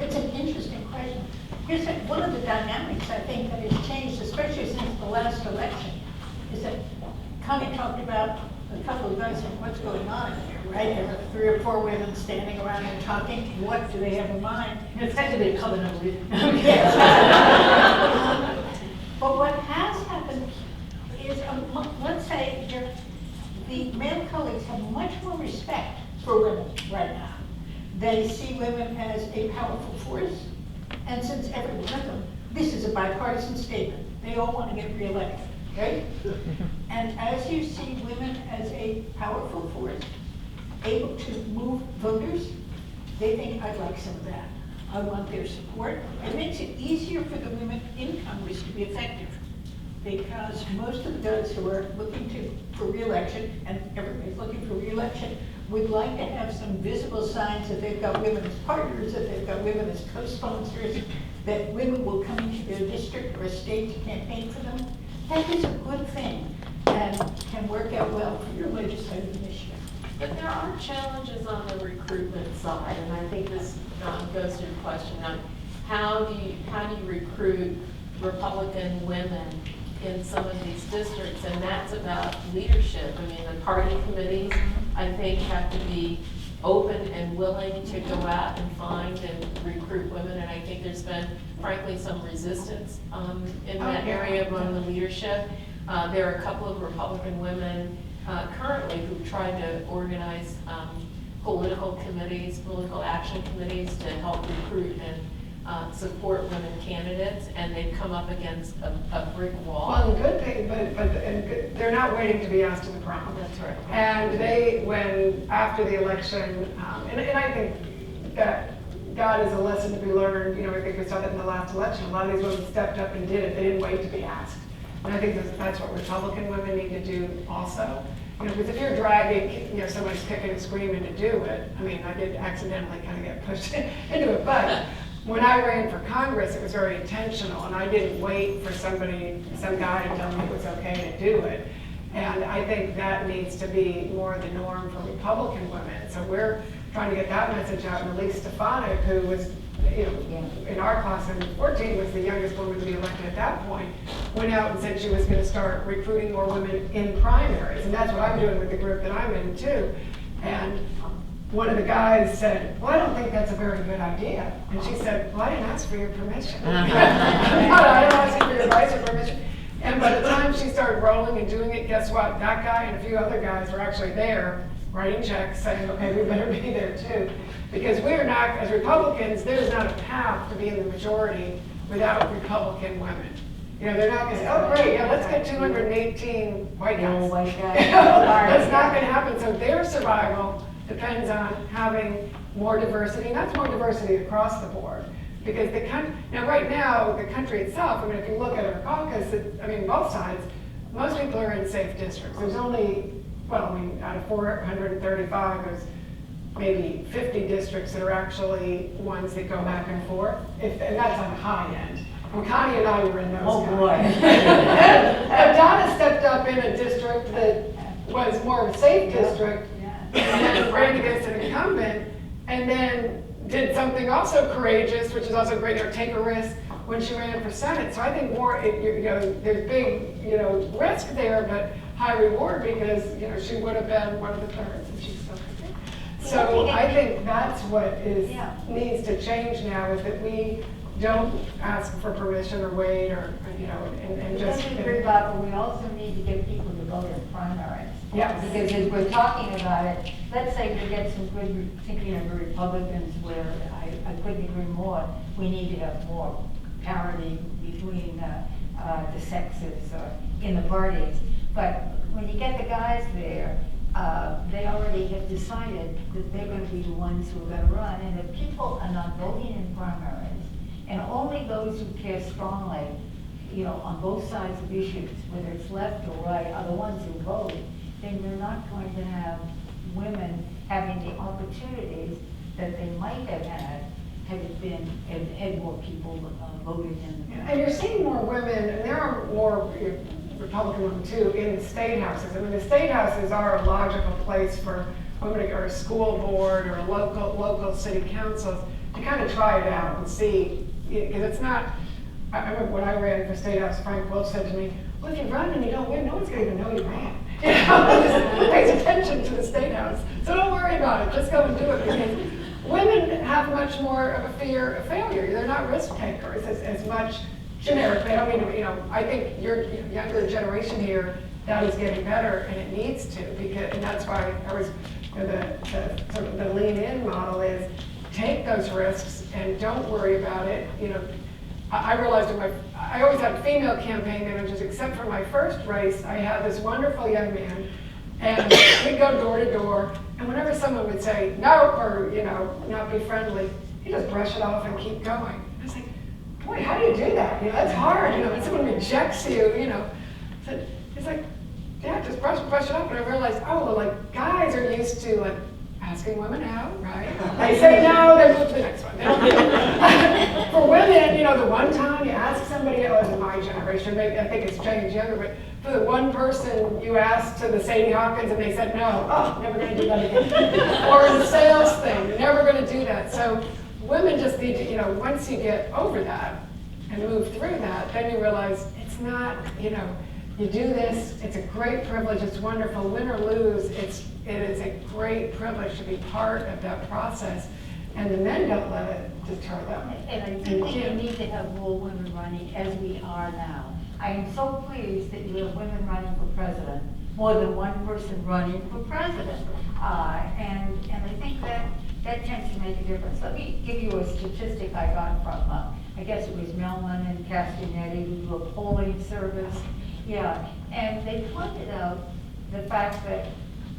It's an interesting question. Here's one of the dynamics I think that has changed, especially since the last election, is that Connie talked about a couple of guys and what's going on in here, right? There are 3 or 4 women standing around and talking. What do they have in mind? It's technically a covenant of Yes. But what has happened is, let's say, the male colleagues have much more respect for women right now. They see women as a powerful force, and since every one of them, this is a bipartisan statement. They all want to get reelected, right? And as you see women as a powerful force, able to move voters, they think, I'd like some of that. I want their support. It makes it easier for the women in Congress to be effective, because most of the guys who are looking for re-election, and everybody's looking for re-election, would like to have some visible signs that they've got women as partners, that they've got women as co-sponsors, that women will come into their district or state to campaign for them. That is a good thing and can work out well for your legislative initiative. But there are challenges on the recruitment side, and I think this goes to your question on how do you recruit Republican women in some of these districts, and that's about leadership. I mean, the party committees, I think, have to be open and willing to go out and find and recruit women, and I think there's been, frankly, some resistance in that area among the leadership. There are a couple of Republican women currently who've tried to organize political committees, political action committees to help recruit and support women candidates, and they've come up against a brick wall. Well, the good thing, but they're not waiting to be asked to the prom. That's right. And when after the election, and I think that God is a lesson to be learned. You know, I think we saw that in the last election. A lot of these women stepped up and did it. They didn't wait to be asked. And I think that's what Republican women need to do also. You know, because if you're dragging, you know, somebody's kicking and screaming to do it, I mean, I did accidentally kind of get pushed into it, but when I ran for Congress, it was very intentional, and I didn't wait for some guy to tell me it was okay to do it. And I think that needs to be more the norm for Republican women. So we're trying to get that message out. And Elise Stefanik, who was, you know, in our class in 14, was the youngest woman to be elected at that point, went out and said she was going to start recruiting more women in primaries. And that's what I'm doing with the group that I'm in too. And one of the guys said, well, I don't think that's a very good idea. And she said, well, I didn't ask for your permission. I didn't ask for your advice or permission. And by the time she started rolling and doing it, guess what? That guy and a few other guys were actually there writing checks saying, okay, we better be there too. Because we're not, as Republicans, there's not a path to be in the majority without Republican women. You know, they're not going to say, oh great, yeah, let's get 218 white guys. That's not going to happen. So their survival depends on having more diversity, and that's more diversity across the board. Because right now, the country itself, I mean, if you look at our caucus, both sides, most people are in safe districts. There's only, out of 435, there's maybe 50 districts that are actually ones that go back and forth, and that's on the high end. And Connie and I were in those. Oh boy. And Donna stepped up in a district that was more of a safe district, Yeah. and then ran against an incumbent, and then did something also courageous, which is also great, or take a risk when she ran for Senate. So I think there's big, risk there, but high reward because, she would have been one of the thirds and she's still there. So I think that's what needs to change now, is that we don't ask for permission or wait or, and just. Then we agree about, but we also need to get people to vote in primaries. Yes. Because as we're talking about it, let's say we get some good, thinking of Republicans where I couldn't agree more, we need to have more parity between the sexes in the parties. But when you get the guys there, they already have decided that they're going to be the ones who are going to run. And if people are not voting in primaries, and only those who care strongly, on both sides of issues, whether it's left or right, are the ones who vote, then you're not going to have women having the opportunities that they might have had had more people voted in. And you're seeing more women, and there are more Republican women too, in the state houses. I mean, the state houses are a logical place for women to go, or a school board or a local city councils to kind of try it out and see, because it's not. I remember when I ran for state house, Frank Welch said to me, "Well, if you run and you don't win, no one's going to even know you ran." Just pays attention to the state house, so don't worry about it. Just go and do it, because women have much more of a fear of failure. They're not risk takers as much generically. I don't mean, I think your younger generation here, that is getting better, and it needs to, and that's why I was, the sort of the lean in model is take those risks and don't worry about it. I realized I always had female campaign managers, except for my first race. I had this wonderful young man, and he'd go door to door, and whenever someone would say no, or not be friendly, he'd just brush it off and keep going. I was like, boy, how do you do that? That's hard. When someone rejects you, So it's like, yeah, just brush it off. And I realized, guys are used to asking women out, right? They say no, they move to the next one. For women, the one time you ask somebody, in my generation, maybe I think it's changed younger, but for the one person you asked to the Sadie Hawkins and they said no, never going to do that again. Or in the sales thing, you're never going to do that. So women just need to, once you get over that and move through that, then you realize it's not, you do this, it's a great privilege, it's wonderful, win or lose, it is a great privilege to be part of that process, and the men don't let it deter them. And I think we need to have more women running as we are now. I am so pleased that you have women running for president, more than one person running for president. And I think that tends to make a difference. Let me give you a statistic I got from, I guess it was Melman and Castanetti, who do a polling service. Yeah, and they pointed out the fact that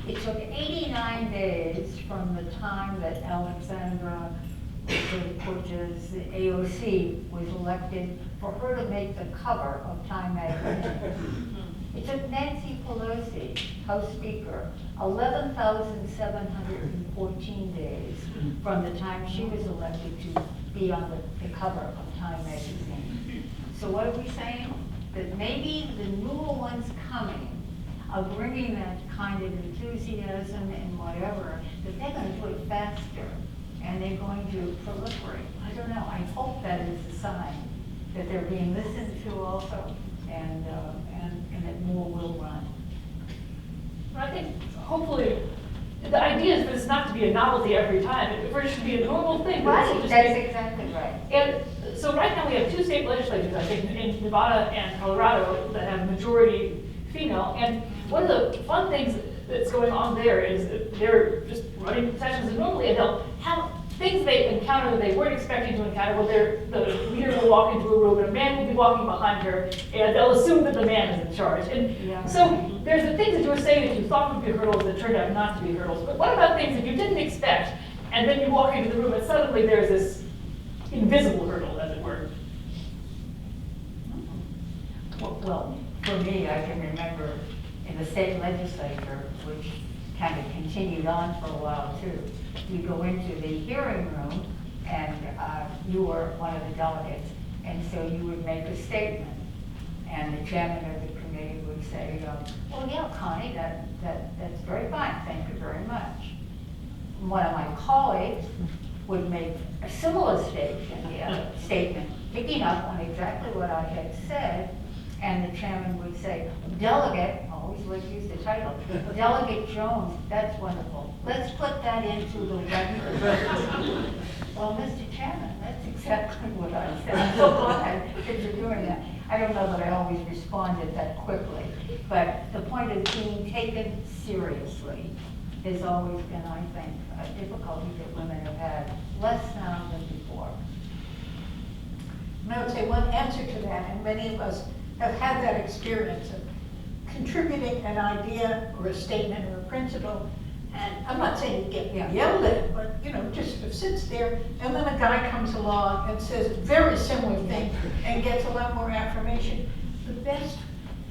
it took 89 days from the time that Alexandra Cortez, the AOC, was elected for her to make the cover of Time magazine. It took Nancy Pelosi, House Speaker, 11,714 days from the time she was elected to be on the cover of Time magazine. So what are we saying? That maybe the newer ones coming are bringing that kind of enthusiasm and whatever, that they're going to do it faster and they're going to proliferate. I don't know. I hope that is a sign that they're being listened to also, and that more will run. I think hopefully the idea is for this not to be a novelty every time, for it to be a normal thing. Right, that's exactly right. And so right now we have two state legislatures, I think, in Nevada and Colorado, that have majority female. And one of the fun things that's going on there is they're just running sessions normally, and they'll have things they encounter that they weren't expecting to encounter. Well, the leader will walk into a room and a man will be walking behind her, and they'll assume that the man is in charge. And so there's the things that you were saying that you thought would be hurdles that turned out not to be hurdles. But what about things that you didn't expect, and then you walk into the room and suddenly there's this invisible hurdle, as it were? Well, for me, I can remember in the state legislature, which kind of continued on for a while too, you go into the hearing room and you were one of the delegates, and so you would make a statement, and the chairman of the committee they would say, oh yeah, Connie, that's very fine, thank you very much. One of my colleagues would make a similar statement, picking up on exactly what I had said, and the chairman would say, Delegate, I always like to use the title, Delegate Jones, that's wonderful. Let's put that into the record. Well, Mr. Chairman, that's exactly what I said. I'm so glad that you're doing that. I don't know that I always responded that quickly, but the point of being taken seriously has always been, I think, a difficulty that women have had less now than before. And I would say one answer to that, and many of us have had that experience of contributing an idea or a statement or a principle, and I'm not saying you get yelled at, but just sort of sits there, and then a guy comes along and says a very similar thing and gets a lot more affirmation. The best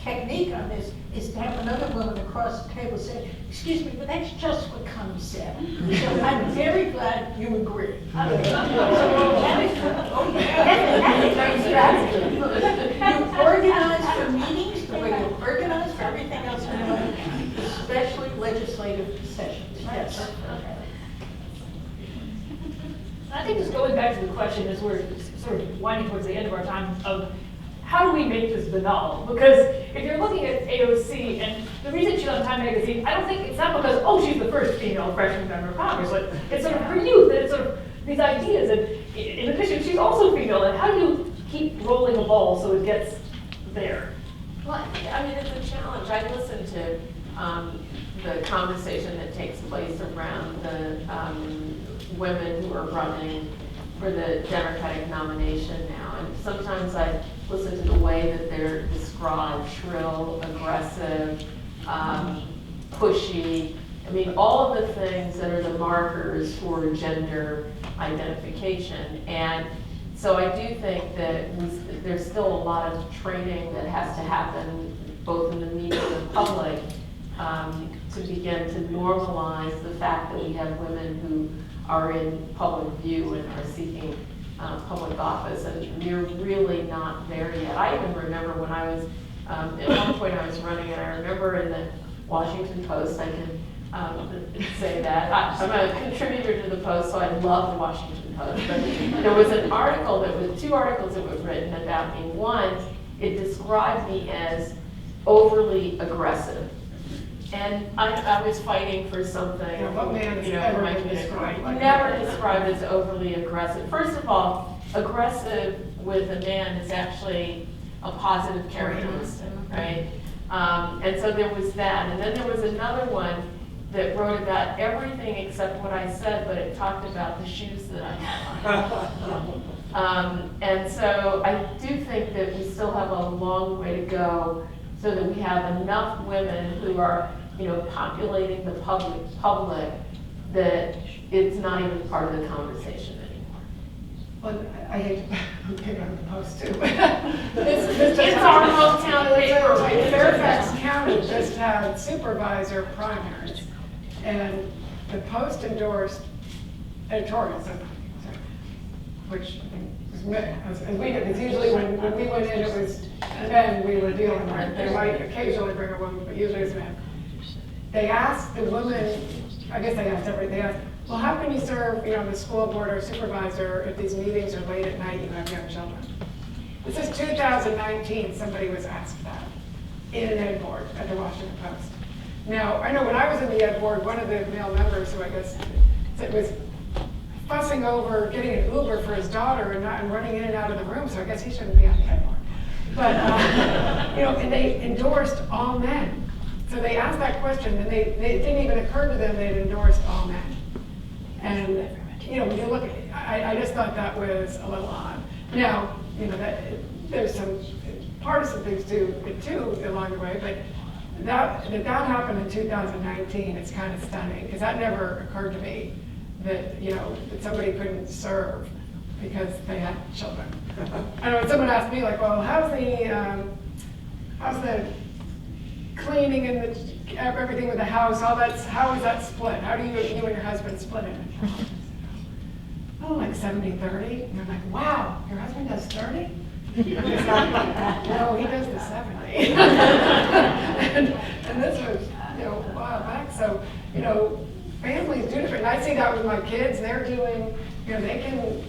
technique on this is to have another woman across the table say, excuse me, but that's just what Connie said. So I'm very glad you agree. You organize for meetings the way you organize for everything else in life, especially legislative sessions. Yes. I think just going back to the question as we're sort of winding towards the end of our time of how do we make this banal? Because if you're looking at AOC, and the reason she's on Time Magazine, I don't think it's not because, oh, she's the first female freshman member of Congress, but it's sort of her youth, and it's sort of these ideas, and in addition, she's also female, and how do you keep rolling a ball so it gets there? Well, I mean, it's a challenge. I listen to the conversation that takes place around the women who are running for the Democratic nomination now. And sometimes I listen to the way that they're described, shrill, aggressive, pushy. I mean, all of the things that are the markers for gender identification. And so I do think that there's still a lot of training that has to happen, both in the media and the public, to begin to normalize the fact that we have women who are in public view and are seeking public office, and we're really not there yet. I even remember when I was, at one point I was running, and I remember in the Washington Post, I can say that, I'm a contributor to the Post, so I love the Washington Post, but there was an article, two articles that were written about me. One, it described me as overly aggressive. And I was fighting for something, What man is for ever my been community. described like Never that? described as overly aggressive. First of all, aggressive with a man is actually a positive characteristic, right? And so there was that. And then there was another one that wrote about everything except what I said, but it talked about the shoes that I had on. And so I do think that we still have a long way to go so that we have enough women who are, populating the public that it's not even part of the conversation anymore. Well, I hate to pick on the Post too. It's our hometown paper. Fairfax County just had supervisor primaries, and the Post endorsed editorials, which I think was mixed. As we did, because usually when we went in, it was men we were dealing with. They might occasionally bring a woman, but usually it's men. They asked the women, I guess they asked everybody, they asked, well, how can you serve, the school board or supervisor if these meetings are late at night, you have young children? This is 2019, somebody was asked that in an ed board at the Washington Post. Now, I know when I was in the ed board, one of the male members who I guess was fussing over getting an Uber for his daughter and running in and out of the room, so I guess he shouldn't be on the ed board. But, and they endorsed all men. So they asked that question, and it didn't even occur to them they'd endorsed all men. And, when you look at it, I just thought that was a little odd. Now, that there's some partisan things too along the way, but that happened in 2019, it's kind of stunning, because that never occurred to me that, that somebody couldn't serve because they had children. I know when someone asked me, like, well, how's the cleaning and everything with the house, how is that split? How do you and your husband split it? Oh, like 70-30. And you're like, wow, your husband does 30? No, he does the 70. And this was, a while back, so, families do different. And I see that with my kids, they're doing, they can,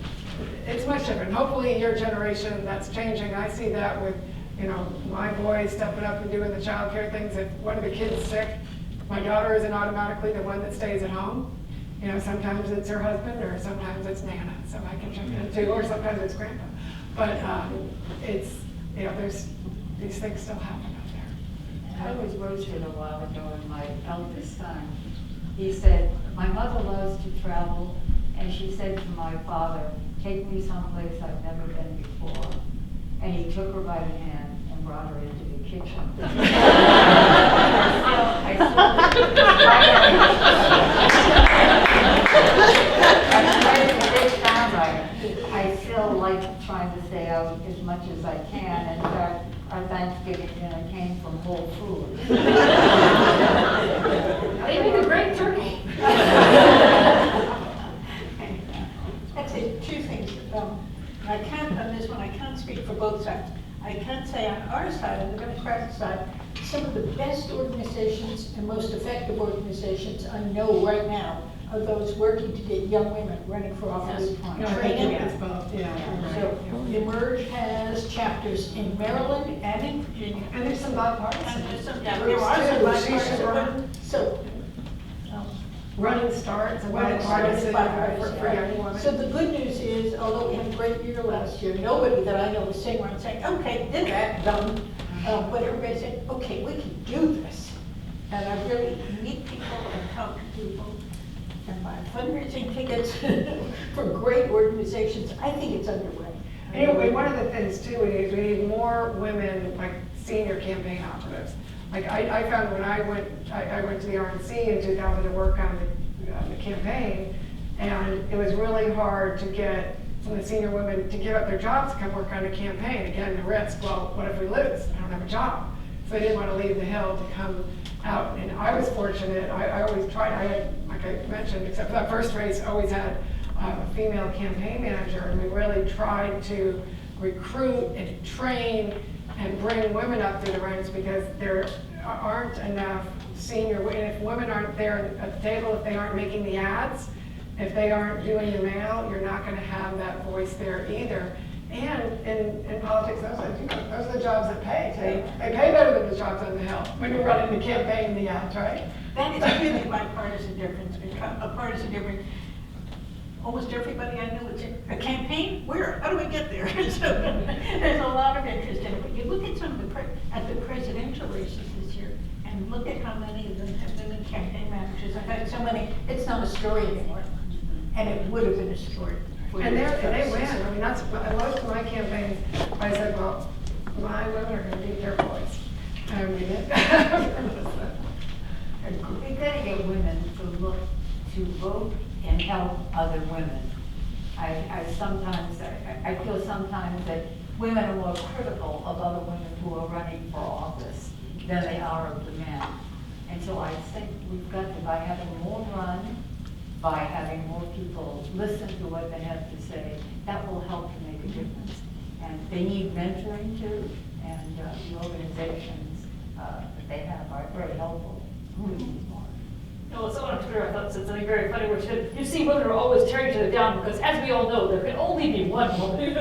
it's much different. Hopefully your generation, that's changing. I see that with, my boys stepping up and doing the childcare things. If one of the kids is sick, my daughter isn't automatically the one that stays at home. Sometimes it's her husband, or sometimes it's Nana, so I can jump in too, or sometimes it's Grandpa. But it's, there's, these things still happen out there. I was roasted a while ago, and my eldest son, he said, my mother loves to travel, and she said to my father, take me someplace I've never been before. And he took her by the hand and brought her into the kitchen. I still like trying to stay out as much as I can. In fact, our Thanksgiving dinner came from Whole Foods. They make a great turkey. I'd say two things. I can't, on this one, I can't speak for both sides. I can't say on our side, on the Democratic side, some of the best organizations and most effective organizations I know right now are those working to get young women running for office. Training. So Emerge has chapters in Maryland and in Virginia. And there's some bipartisan. And there's some, groups there are some too. bipartisan Run. ones. So, Running starts and bipartisan for young women. so the good news is, although we had a great year last year, nobody that I know was sitting around saying, okay, did that, done. But everybody said, okay, we can do this. And I really meet people and talk to people and buy fundraising tickets for great organizations. I think it's underway. Anyway, one of the things too, we need more women, like senior campaign operatives. Like I found when I went to the RNC in 2000 to work on the campaign, and it was really hard to get some of the senior women to give up their jobs to come work on a campaign. Again, the risk, well, what if we lose? I don't have a job. So they didn't want to leave the Hill to come out. And I was fortunate, I always tried, I had, like I mentioned, except for that first race, always had a female campaign manager, and we really tried to recruit and train and bring women up through the ranks, because there aren't enough senior, and if women aren't there at the table, if they aren't making the ads, if they aren't doing the mail, you're not going to have that voice there either. And in politics, those are the jobs that pay. They pay better than the jobs on the Hill when you're running the campaign, the ads, right? That is really my partisan difference, a partisan difference. Almost everybody I know is in a campaign. Where? How do we get there? So there's a lot of interest in it. But you look at some of the presidential races this year, and look at how many of them have women campaign managers. I've had so many. It's not a story anymore, and it would have been a story. And they win. I mean, that's most of my campaigns. I said, well, my women are going to beat their boys. I mean it. We've got to get women to vote and help other women. I feel sometimes that women are more critical of other women who are running for office than they are of the men. And so I think we've got to, by having more run, by having more people listen to what they have to say, that will help to make a difference. And they need mentoring too, and the organizations that they have are very helpful. No, someone on Twitter I thought said something very funny, which said, you see women are always tearing each other down because, as we all know, there can only be one woman.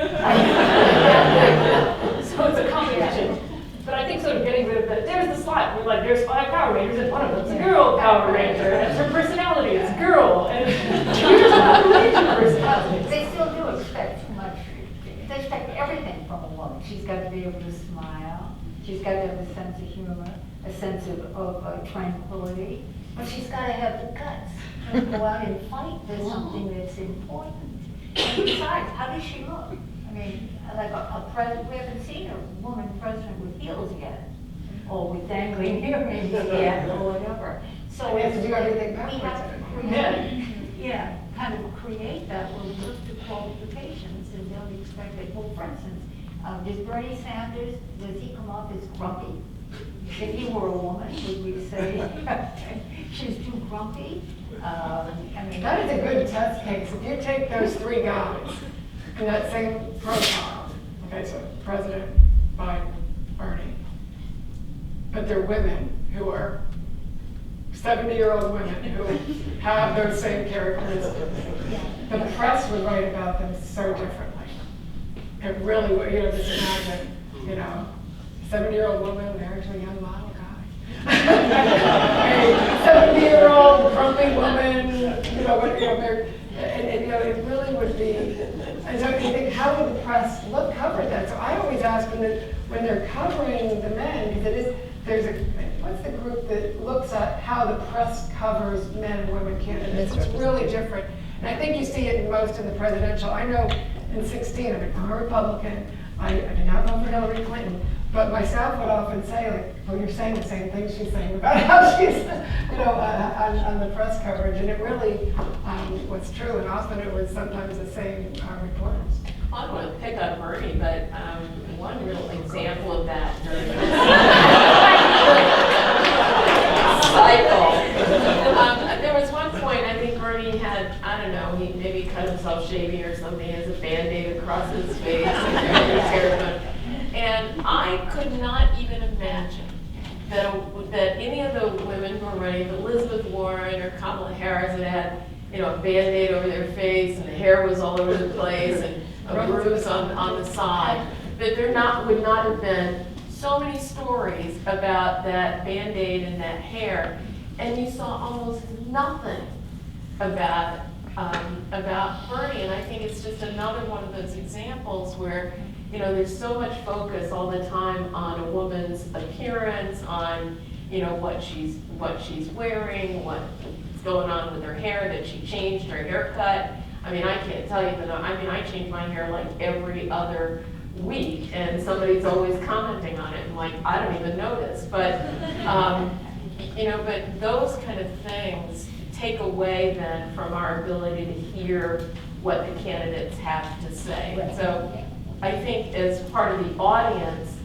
So it's a competition. But I think sort of getting rid of that, there's the slot, we're like, there's 5 Power Rangers, and one of them's a girl Power Ranger, and her personality is girl, and here's a Power Ranger personality. They still do expect too much. They expect everything from a woman. She's got to be able to smile. She's got to have a sense of humor, a sense of tranquility. But she's got to have the guts to go out and fight for something that's important. And besides, how does she look? I mean, like a president, we haven't seen a woman president with heels yet, or with dangling earrings yet, or whatever. So We have to do everything we backwards. have to create, kind of create that with the qualifications, and don't expect it. Well, for instance, does Bernie Sanders, does he come off as grumpy? If he were a woman, would we say she's too grumpy? I mean, That is a good test case. If you take those 3 guys in that same profile, Okay, so President Biden, Bernie. But they're women who are 70-year-old women who have those same characteristics. The press would write about them so differently. It really would, just imagine, 70-year-old woman married to a young model guy. A 70-year-old grumpy woman, it really would be. And so you think, how would the press cover that? So I always ask when they're covering the men, because what's the group that looks at how the press covers men and women candidates? It's really different. And I think you see it most in the presidential. I know in 2016, I'm a Republican. I did not vote for Hillary Clinton. But my staff would often say, well, you're saying the same thing she's saying about how she's, on the press coverage. And it really was true. And often it was sometimes the same reporters. I don't want to pick on Bernie, but one real example of that during the cycle. There was one point, I think Bernie had, I don't know, he maybe cut himself shaving or something, he has a Band-Aid across his face, and I could not even imagine that any of the women who were running, Elizabeth Warren or Kamala Harris, that had, a Band-Aid over their face and the hair was all over the place and a bruise on the side, that would not have been so many stories about that Band-Aid and that hair, and you saw almost nothing about Bernie. And I think it's just another one of those examples where there's so much focus all the time on a woman's appearance, on what she's wearing, what's going on with her hair, that she changed her haircut. I mean, I can't tell you, but I change my hair like every other week, and somebody's always commenting on it, and I don't even notice. But but those kind of things take away then from our ability to hear what the candidates have to say. Right. So I think as part of the audience,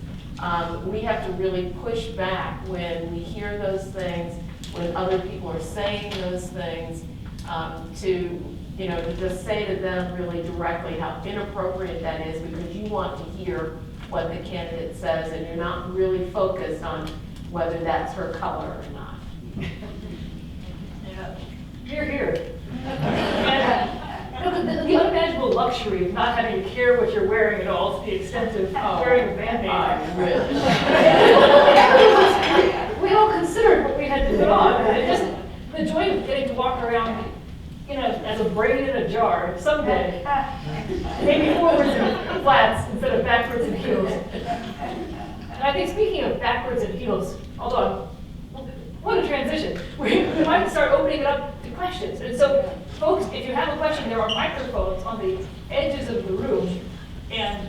we have to really push back when we hear those things, when other people are saying those things, to just say to them really directly how inappropriate that is, because you want to hear what the candidate says and you're not really focused on whether that's her color or not. Yeah. Hear, hear. And, the unimaginable luxury of not having to care what you're wearing at all to the extent of wearing a Band-Aid. Really? We all considered what we had to put on. And just the joy of getting to walk around as a braid in a jar someday, maybe forwards and flats instead of backwards and heels. And I think speaking of backwards and heels, although what a transition, we might start opening it up to questions. And so, folks, if you have a question, there are microphones on the edges of the room, and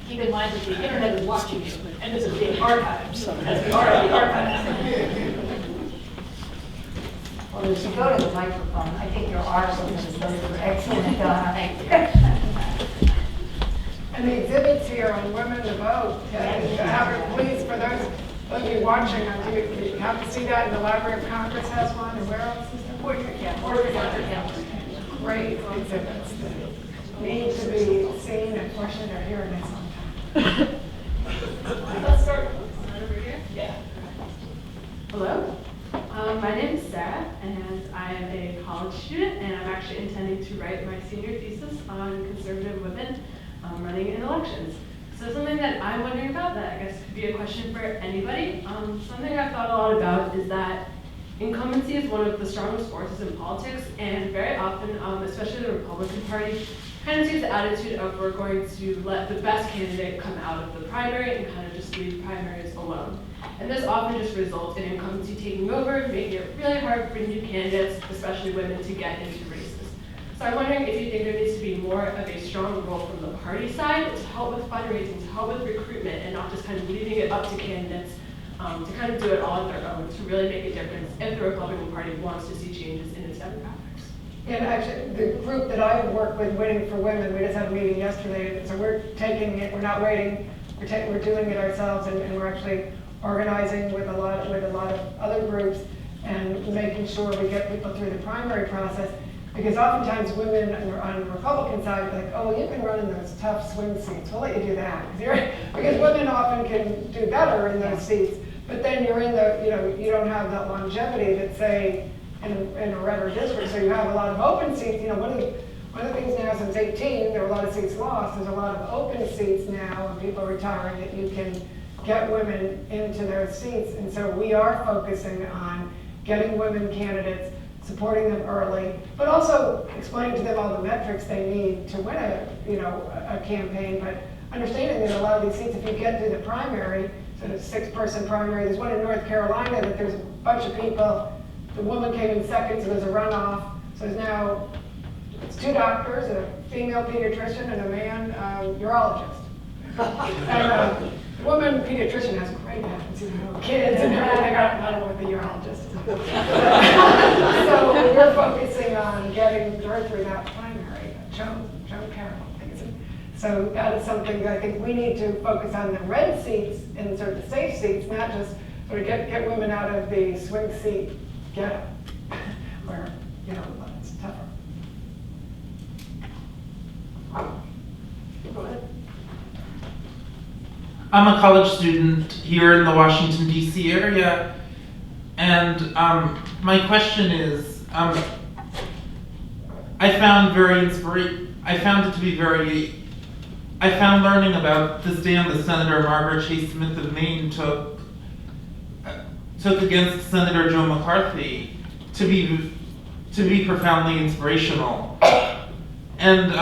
keep in mind that the internet is watching you, and this is being archived, as we are in the archives. Well, if you go to the microphone, I think your arguments, those were excellent, Donna. Thank you. And the exhibits here on women to vote, please, for those of you watching, you have to see that in the Library of Congress has one, and where else is there? Great exhibits that need to be seen, and fortunately they're here in this sometime. Let's start right over here. Yeah. Hello. My name is Sarah, and I am a college student, and I'm actually intending to write my senior thesis on conservative women running in elections. So something that I'm wondering about that I guess could be a question for anybody, something I've thought a lot about is that incumbency is one of the strongest forces in politics, and very often, especially the Republican Party, kind of takes the attitude of we're going to let the best candidate come out of the primary and kind of just leave primaries alone. And this often just results in incumbency taking over, making it really hard for new candidates, especially women, to get into races. So I'm wondering if you think there needs to be more of a strong role from the party side to help with fundraising, to help with recruitment, and not just kind of leaving it up to candidates to kind of do it all on their own, to really make a difference if the Republican Party wants to see changes in its demographics. And actually, the group that I work with, Winning for Women, we just had a meeting yesterday, so we're taking it, we're not waiting, we're doing it ourselves, and we're actually organizing with a lot of other groups and making sure we get people through the primary process. Because oftentimes women on the Republican side are like, oh, you can run in those tough swing seats, we'll let you do that. Because women often can do better in those seats, but then you're in the, you don't have that longevity that say in a redder district, so you have a lot of open seats. One of the things now since 18, there were a lot of seats lost, there's a lot of open seats now and people retiring that you can get women into their seats. And so we are focusing on getting women candidates, supporting them early, but also explaining to them all the metrics they need to win a campaign, but understanding that a lot of these seats, if you get to the primary, sort of 6-person primary, there's one in North Carolina that there's a bunch of people, the woman came in second, so there's a runoff, so there's now, it's 2 doctors, a female pediatrician and a man urologist. And the woman pediatrician has great habits, kids and everything, I don't know what the urologist is. So we're focusing on getting her through that primary, Joan Carroll, I think it's it. So that is something that I think we need to focus on, the red seats and sort of the safe seats, not just sort of get women out of the swing seat ghetto, where, it's tougher. Go ahead. I'm a college student here in the Washington, D.C. area, and my question is, I found learning about the stand that Senator Margaret Chase Smith of Maine took against Senator Joe McCarthy to be profoundly inspirational, and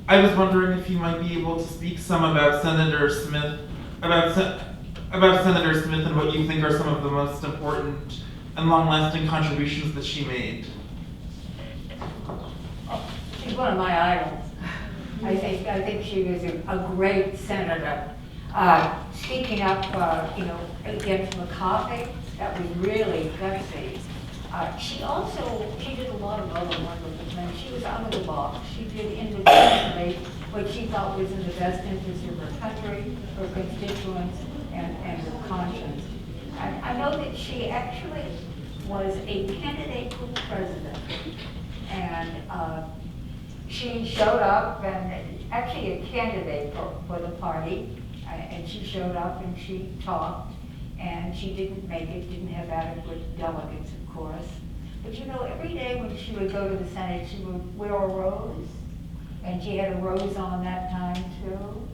I was wondering if you might be able to speak some about Senator Smith, about Senator Smith and what you think are some of the most important and long-lasting contributions that she made. She's one of my idols. I think she was a great senator. Speaking up, against McCarthy, that was really gutsy. She did a lot of other wonderful things. She was out of the box. She did independently what she thought was in the best interest of her country, her constituents, and her conscience. And I know that she actually was a candidate for president. And she showed up, and actually a candidate for the party, and she showed up and she talked, and she didn't make it, didn't have adequate delegates, of course. But every day when she would go to the Senate, she would wear a rose, and she had a rose on that time too.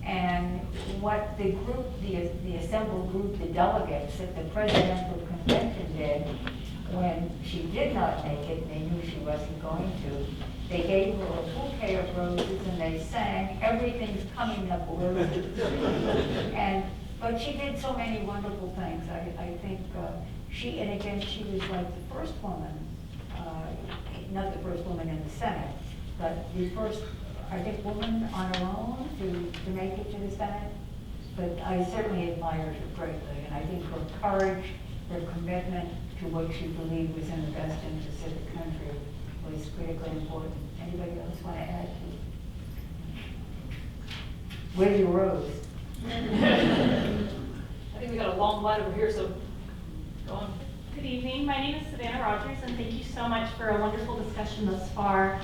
And what the group, the assembled group, the delegates at the presidential convention did, when she did not make it, and they knew she wasn't going to, they gave her a bouquet of roses and they sang, "Everything's coming up roses." But she did so many wonderful things. I think and again, she was like the first woman, not the first woman in the Senate, but the first, I think, woman on her own to make it to the Senate. But I certainly admired her greatly, and I think her courage, her commitment to what she believed was in the best interest of the country was critically important. Anybody else want to add to? Where's your rose? I think we got a long line over here, so go on. Good evening. My name is Savannah Rogers, and thank you so much for a wonderful discussion thus far.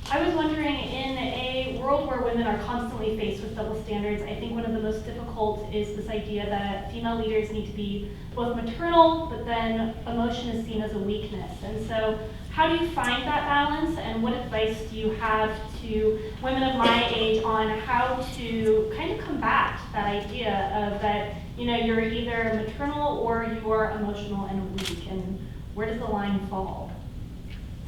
I was wondering, in a world where women are constantly faced with double standards, I think one of the most difficult is this idea that female leaders need to be both maternal, but then emotion is seen as a weakness. And so how do you find that balance, and what advice do you have to women of my age on how to kind of combat that idea of that, you're either maternal or you are emotional and weak, and where does the line fall?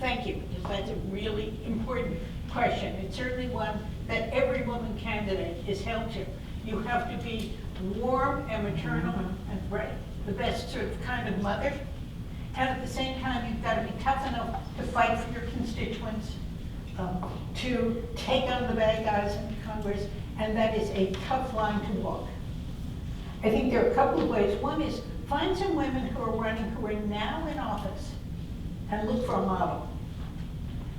Thank you. That's a really important question. It's certainly one that every woman candidate is held to. You have to be warm and maternal and the best sort of kind of mother. And at the same time, you've got to be tough enough to fight for your constituents, to take on the bad guys in Congress, and that is a tough line to walk. I think there are a couple of ways. One is find some women who are running, who are now in office, and look for a model.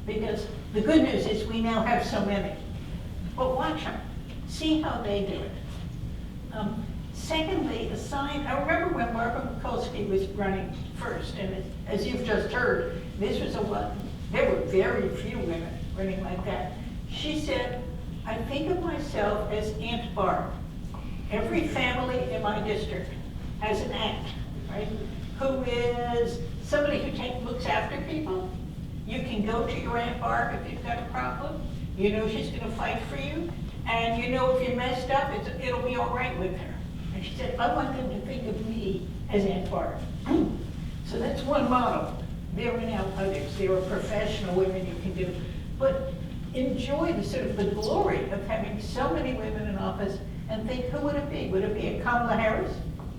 Because the good news is we now have so many. But watch them. See how they do it. Secondly, I remember when Barbara Mikulski was running first, and as you've just heard, this was a there were very few women running like that. She said, I think of myself as Aunt Barb. Every family in my district has an aunt, right? Who is somebody who looks after people. You can go to your Aunt Barb if you've got a problem. You know she's gonna fight for you. And you know if you're messed up, it'll be all right with her. And she said, I want them to think of me as Aunt Barb. So that's one model. There are now others. There are professional women you can do. But enjoy the sort of the glory of having so many women in office and think, who would it be? Would it be a Kamala Harris,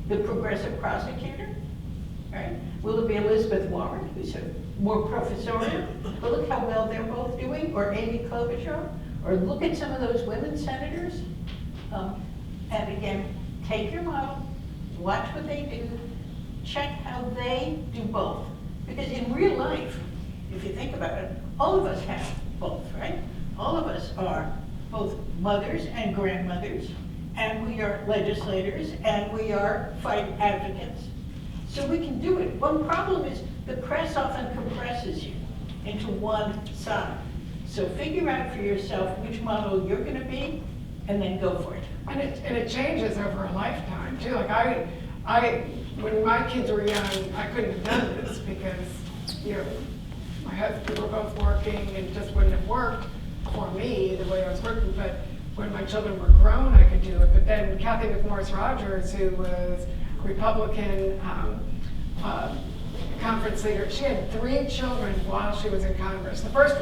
the progressive prosecutor? Right? Will it be Elizabeth Warren, who's more professorial? But look how well they're both doing, or Amy Klobuchar, or look at some of those women senators. And again, take your model, watch what they do, check how they do both. Because in real life, if you think about it, all of us have both, right? All of us are both mothers and grandmothers, and we are legislators, and we are fight advocates. So we can do it. One problem is the press often compresses you into one side. So figure out for yourself which model you're gonna be, and then go for it. And it changes over a lifetime too. Like I when my kids were young, I couldn't have done this because, you know, my husband, we were both working and it just wouldn't have worked for me the way I was working. But when my children were grown, I could do it. But then Kathy McMorris Rogers, who was Republican conference leader, she had 3 children while she was in Congress. The first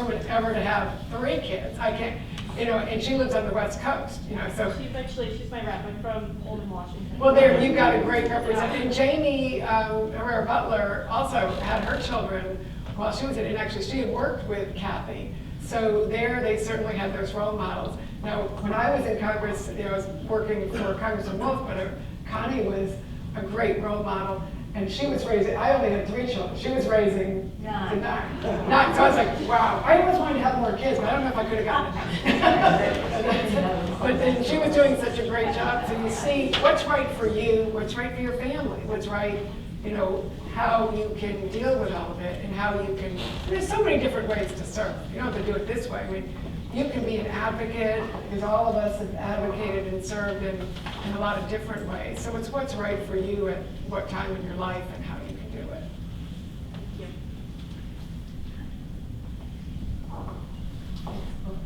woman ever to have 3 kids. I can't, you know, and she lives on the West Coast, you know, so. She's my rep. I'm from Pullman, Washington. Well, there, you've got a great representative. And Jamie Herrera Butler also had her children while she was in, and actually she had worked with Kathy. So there, they certainly had those role models. Now, when I was in Congress, you know, I was working for Congressman Wolf, but Connie was a great role model. And she was raising, I only had 3 children. She was raising 9. So I was like, wow. I always wanted to have more kids, but I don't know if I could have gotten it. But then she was doing such a great job. So you see what's right for you, what's right for your family, what's right, you know, how you can deal with all of it and how you can, there's so many different ways to serve. You don't have to do it this way. I mean, you can be an advocate, because all of us have advocated and served in a lot of different ways. So it's what's right for you at what time in your life and how you can do it.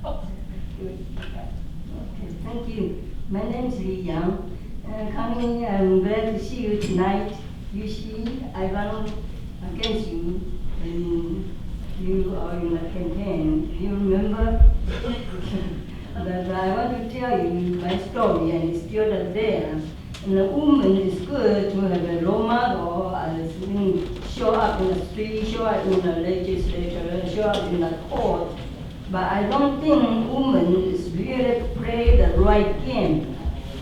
Okay, thank you. My name is Li Yang. Connie, I'm glad to see you tonight. You see, I run against you and you are in a campaign. Do you remember? But I want to tell you my story, and it's still there. And a woman is good to have a role model, as show up in the street, show up in the legislature, show up in the court. But I don't think women is really play the right game.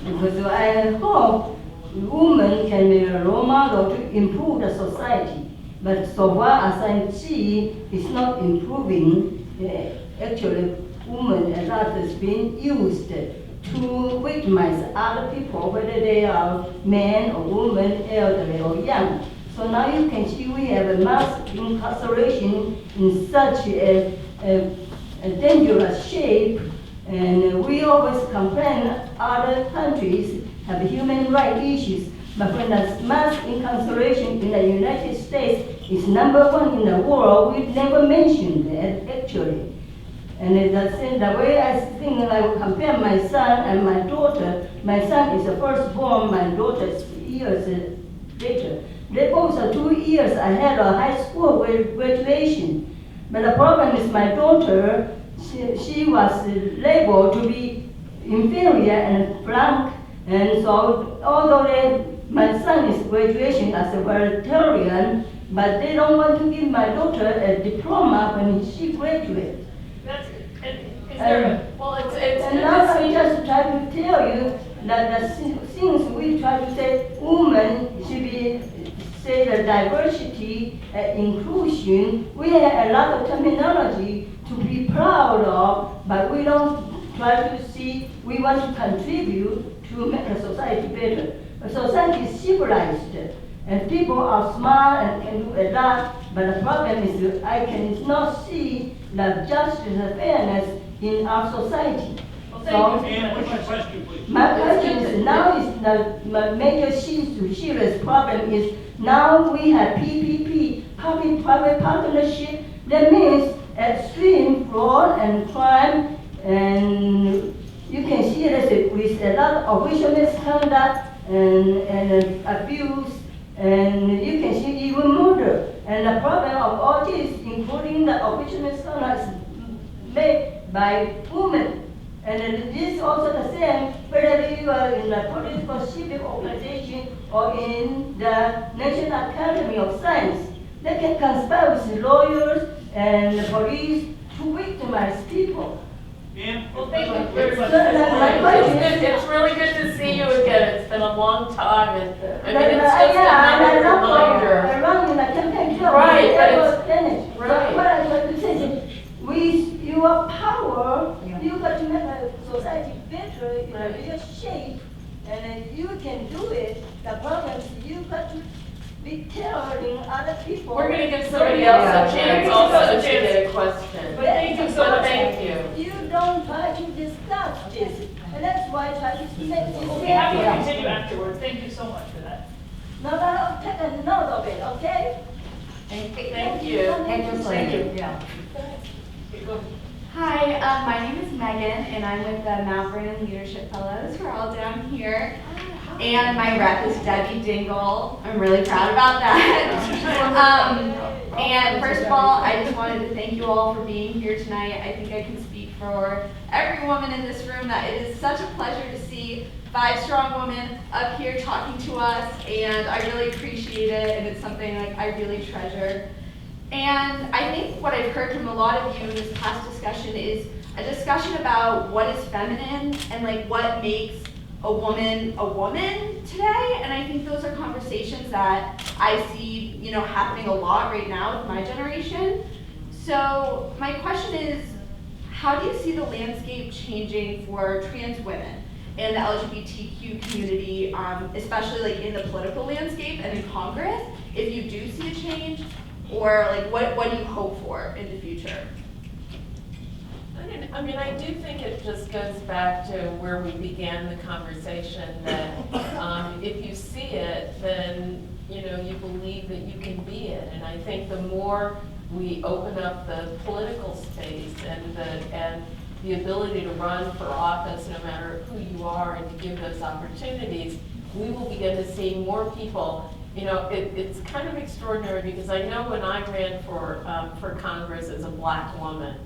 Because I hope women can be a role model to improve the society. But so far as I see, it's not improving. Actually, women a lot is being used to victimize other people, whether they are men or women, elderly or young. So now you can see we have a mass incarceration in such a dangerous shape, and we always complain other countries have human rights issues. But when the mass incarceration in the United States is #1 in the world, we never mention that actually. And the way I think, I will compare my son and my daughter. My son is the firstborn, my daughter is years later. They both are 2 years ahead of high school graduation. But the problem is my daughter, she was labeled to be inferior and blank. And so although my son is graduating as a vegetarian, but they don't want to give my daughter a diploma when she graduates. Is there and now I just try to tell you that the things we try to say, women should be, say the diversity, inclusion, we have a lot of terminology to be proud of, but we don't try to see, we want to contribute to make a society better. A society is civilized, and people are smart and can do a lot, But the problem is I cannot see the justice and fairness in our society. Well, So, thank you. Ma'am, what's your question, please? my question is, now is the major serious problem is now we have PPP, public-private partnership. That means extreme fraud and crime, and you can see this with a lot of official misconduct and abuse, and you can see even murder. And the problem of all this, including the official misconduct, is made by women. And this is also the same whether you are in a political civic organization or in the National Academy of Science. They can conspire with lawyers and the police to victimize people. Ma'am? Well, thank you very much. It's really good to see you again. It's been a long time, and I mean, it's just I another reminder. I run in the campaign job. Right, but Never finished. right. But what I'm trying to say is, with your power, you got to make a society better in a real shape, and then you can do it. The problem is you got to be telling other people. We're gonna give somebody else a chance also to get a question. But thank you so much. Thank you. You don't try to discuss this, and that's why I try to make this. We'll be happy to continue afterwards. Thank you so much for that. No, take a note of it, okay? Thank you. Thank you. Yeah. Okay, go ahead. Hi, my name is Megan, and I'm with the Mount Vernon Leadership Fellows. We're all down here. And my rep is Debbie Dingle. I'm really proud about that. And first of all, I just wanted to thank you all for being here tonight. I think I can speak for every woman in this room that it is such a pleasure to see 5 strong women up here talking to us, and I really appreciate it, and it's something like I really treasure. And I think what I've heard from a lot of you in this past discussion is a discussion about what is feminine and like what makes a woman today. And I think those are conversations that I see, happening a lot right now with my generation. So my question is, how do you see the landscape changing for trans women and the LGBTQ community, especially like in the political landscape and in Congress, if you do see a change? Or like, what do you hope for in the future? I do think it just goes back to where we began the conversation, that if you see it, then you believe that you can be it. And I think the more we open up the political space and the ability to run for office, no matter who you are, and to give those opportunities, we will begin to see more people. It's kind of extraordinary, because I know when I ran for Congress as a black woman,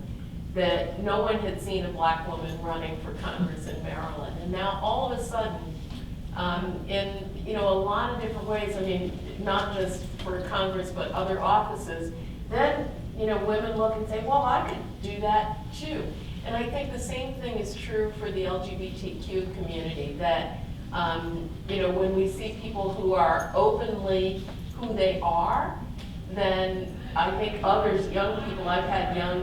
that no one had seen a black woman running for Congress in Maryland. And now all of a sudden, in a lot of different ways, not just for Congress, but other offices, then, women look and say, well, I could do that too. And I think the same thing is true for the LGBTQ community, that when we see people who are openly who they are, then I think others, young people, I've had young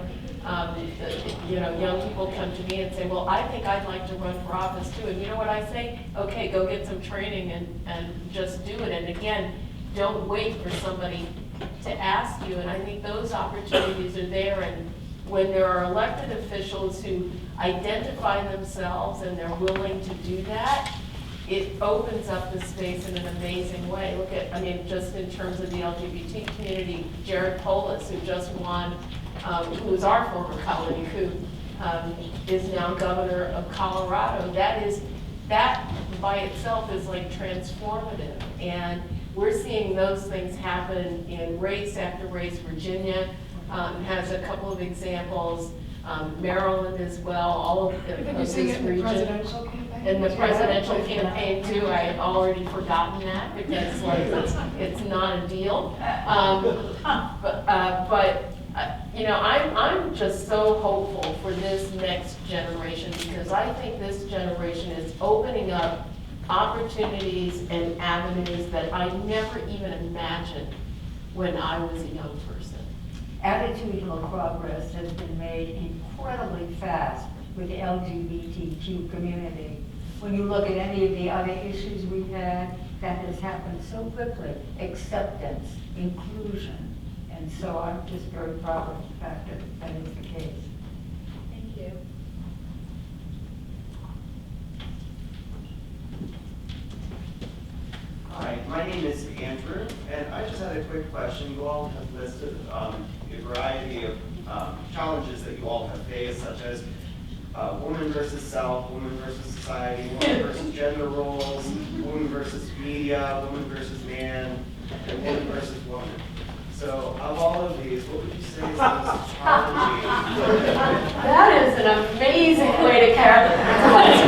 people come to me and say, well, I think I'd like to run for office too. And you know what I say? Okay, go get some training and just do it. And again, don't wait for somebody to ask you. And I think those opportunities are there. And when there are elected officials who identify themselves and they're willing to do that, it opens up the space in an amazing way. Look at, just in terms of the LGBT community, Jared Polis, who just won, who is our former colleague, who is now governor of Colorado. That by itself is like transformative. And we're seeing those things happen in race after race. Virginia has a couple of examples. Maryland as well, all of this region. In the presidential campaign too, I have already forgotten that, because it's not a deal. I'm just so hopeful for this next generation, because I think this generation is opening up opportunities and avenues that I never even imagined when I was a young person. Attitudinal progress has been made incredibly fast with the LGBTQ community. When you look at any of the other issues we've had, that has happened so quickly. Acceptance, inclusion, and And so I'm just very proud of the fact that that is the case. Thank you. Hi, my name is Andrew, and I just had a quick question. You all have listed a variety of challenges that you all have faced, such as woman versus self, woman versus society, woman versus gender roles, woman versus media, woman versus man, and woman versus woman. So of all of these, what would you say is the most challenging? That is an amazing way to characterize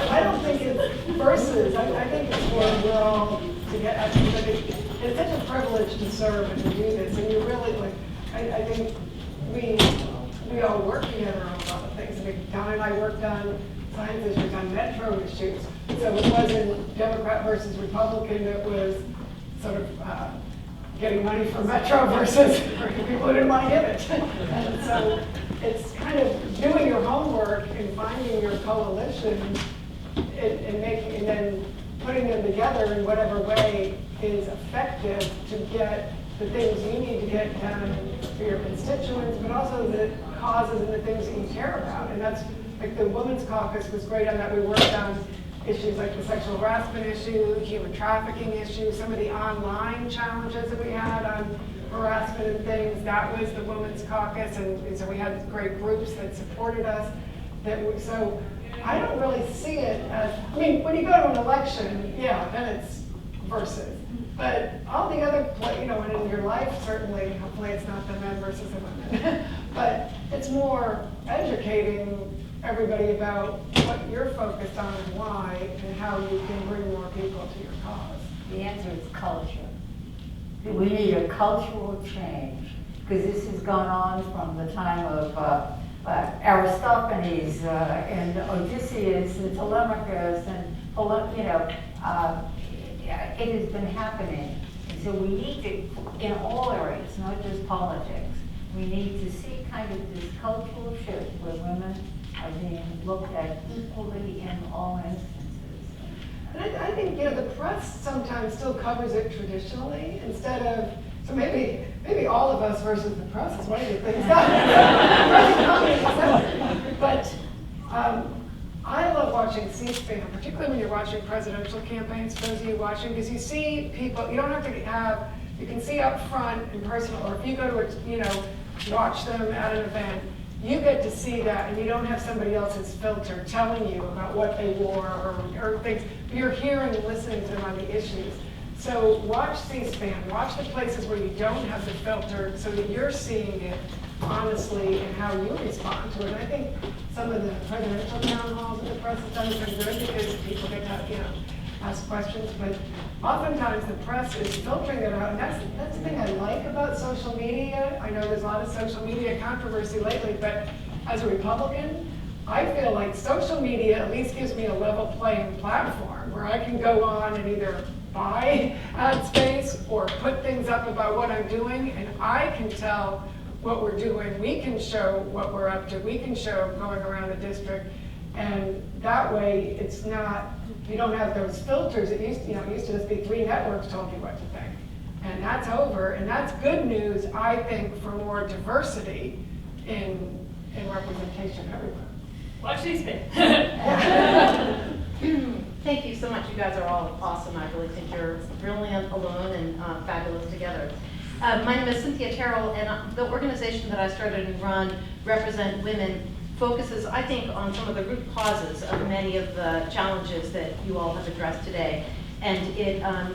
I don't think it's versus. I think it's where we're all together. It's such a privilege to serve and to do this, and you really like. I think we all work together on a lot of things. I mean, Don and I worked on science issues, on metro issues. So it wasn't Democrat versus Republican. It was sort of getting money from Metro versus people who didn't want to give it. And so it's kind of doing your homework and finding your coalition and then putting them together in whatever way is effective to get the things you need to get done for your constituents, but also the causes and the things that you care about. And that's like the Women's Caucus was great on that. We worked on issues like the sexual harassment issue, human trafficking issue, some of the online challenges that we had on harassment and things. That was the Women's Caucus, and so we had great groups that supported us. So I don't really see it as, I mean, when you go to an election, yeah, then it's versus. But all the other, and in your life, certainly, hopefully it's not the men versus the women, but it's more educating everybody about what you're focused on and why, and how you can bring more people to your cause. The answer is culture. We need a cultural change, because this has gone on from the time of Aristophanes and Odysseus and Telemachus, and it has been happening. And so we need to, in all areas, not just politics, we need to see kind of this cultural shift where women are being looked at equally in all instances. And I think, the press sometimes still covers it traditionally instead of, so maybe all of us versus the press is one of the things. But I love watching C-SPAN, particularly when you're watching presidential campaigns, those of you watching, because you see people, you don't have to have, you can see up front and personal, or if you go to, watch them at an event, you get to see that, and you don't have somebody else's filter telling you about what they wore or things. You're hearing and listening to them on the issues. So watch C-SPAN, watch the places where you don't have the filter so that you're seeing it honestly and how you respond to it. And I think some of the presidential town halls that the press has done has been good because people get to, ask questions, but oftentimes the press is filtering it out, and that's the thing I like about social media. I know there's a lot of social media controversy lately, but as a Republican, I feel like social media at least gives me a level playing platform where I can go on and either buy ad space or put things up about what I'm doing, and I can tell what we're doing. We can show what we're up to. We can show going around the district, and that way it's not, you don't have those filters. It used to just be 3 networks told you what to think, and that's over, and that's good news, I think, for more diversity in representation everywhere. Watch these things. Thank you so much. You guys are all awesome. I really think you're brilliant alone and fabulous together. My name is Cynthia Terrell, and the organization that I started and run, Represent Women, focuses, I think, on some of the root causes of many of the challenges that you all have addressed today. And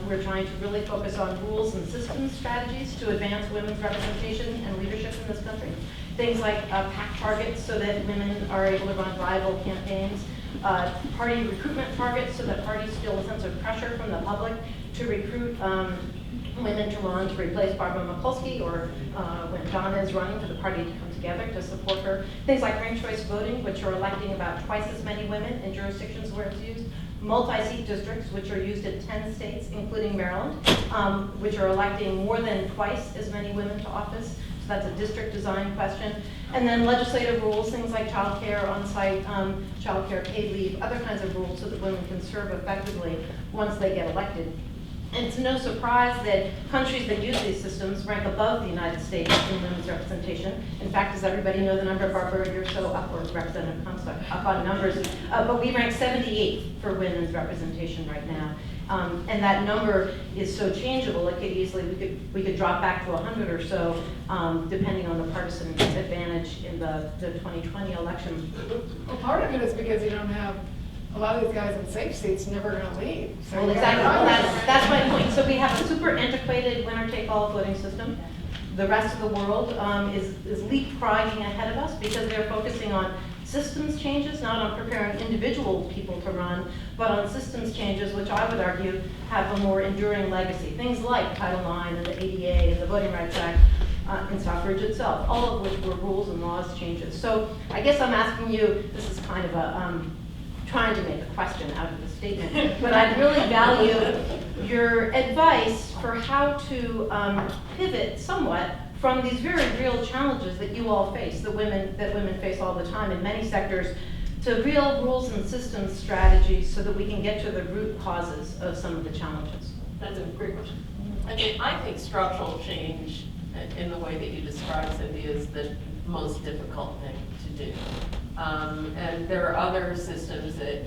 we're trying to really focus on rules and systems strategies to advance women's representation and leadership in this country. Things like PAC targets so that women are able to run viable campaigns, party recruitment targets so that parties feel a sense of pressure from the public to recruit women to run to replace Barbara Mikulski, or when Donna is running, for the party to come together to support her. Things like ranked choice voting, which are electing about twice as many women in jurisdictions where it's used. Multi-seat districts, which are used in 10 states, including Maryland, which are electing more than twice as many women to office. So that's a district design question. And then legislative rules, things like child care, on-site child care, paid leave, other kinds of rules so that women can serve effectively once they get elected. And it's no surprise that countries that use these systems rank above the United States in women's representation. In fact, does everybody know the number? Barbara, you're so upward Representative Comstock, up on numbers. But we rank 78 for women's representation right now. And that number is so changeable, it could easily, we could drop back to 100 or so, depending on the partisan advantage in the 2020 election. Well, part of it is because you don't have, a lot of these guys in safe seats never gonna leave. So Well, you exactly, gotta- well, that's my point. So we have a super antiquated winner-take-all voting system. The rest of the world is leapfrogging ahead of us because they're focusing on systems changes, not on preparing individual people to run, but on systems changes, which I would argue have a more enduring legacy. Things like Title IX and the ADA and the Voting Rights Act and suffrage itself, all of which were rules and laws changes. So I guess I'm asking you, this is kind of a, trying to make a question out of the statement, but I'd really value your advice for how to pivot somewhat from these very real challenges that you all face, that women face all the time in many sectors, to real rules and systems strategies so that we can get to the root causes of some of the challenges. That's a great question. I think structural change in the way that you describe, Cynthia, is the most difficult thing to do. And there are other systems that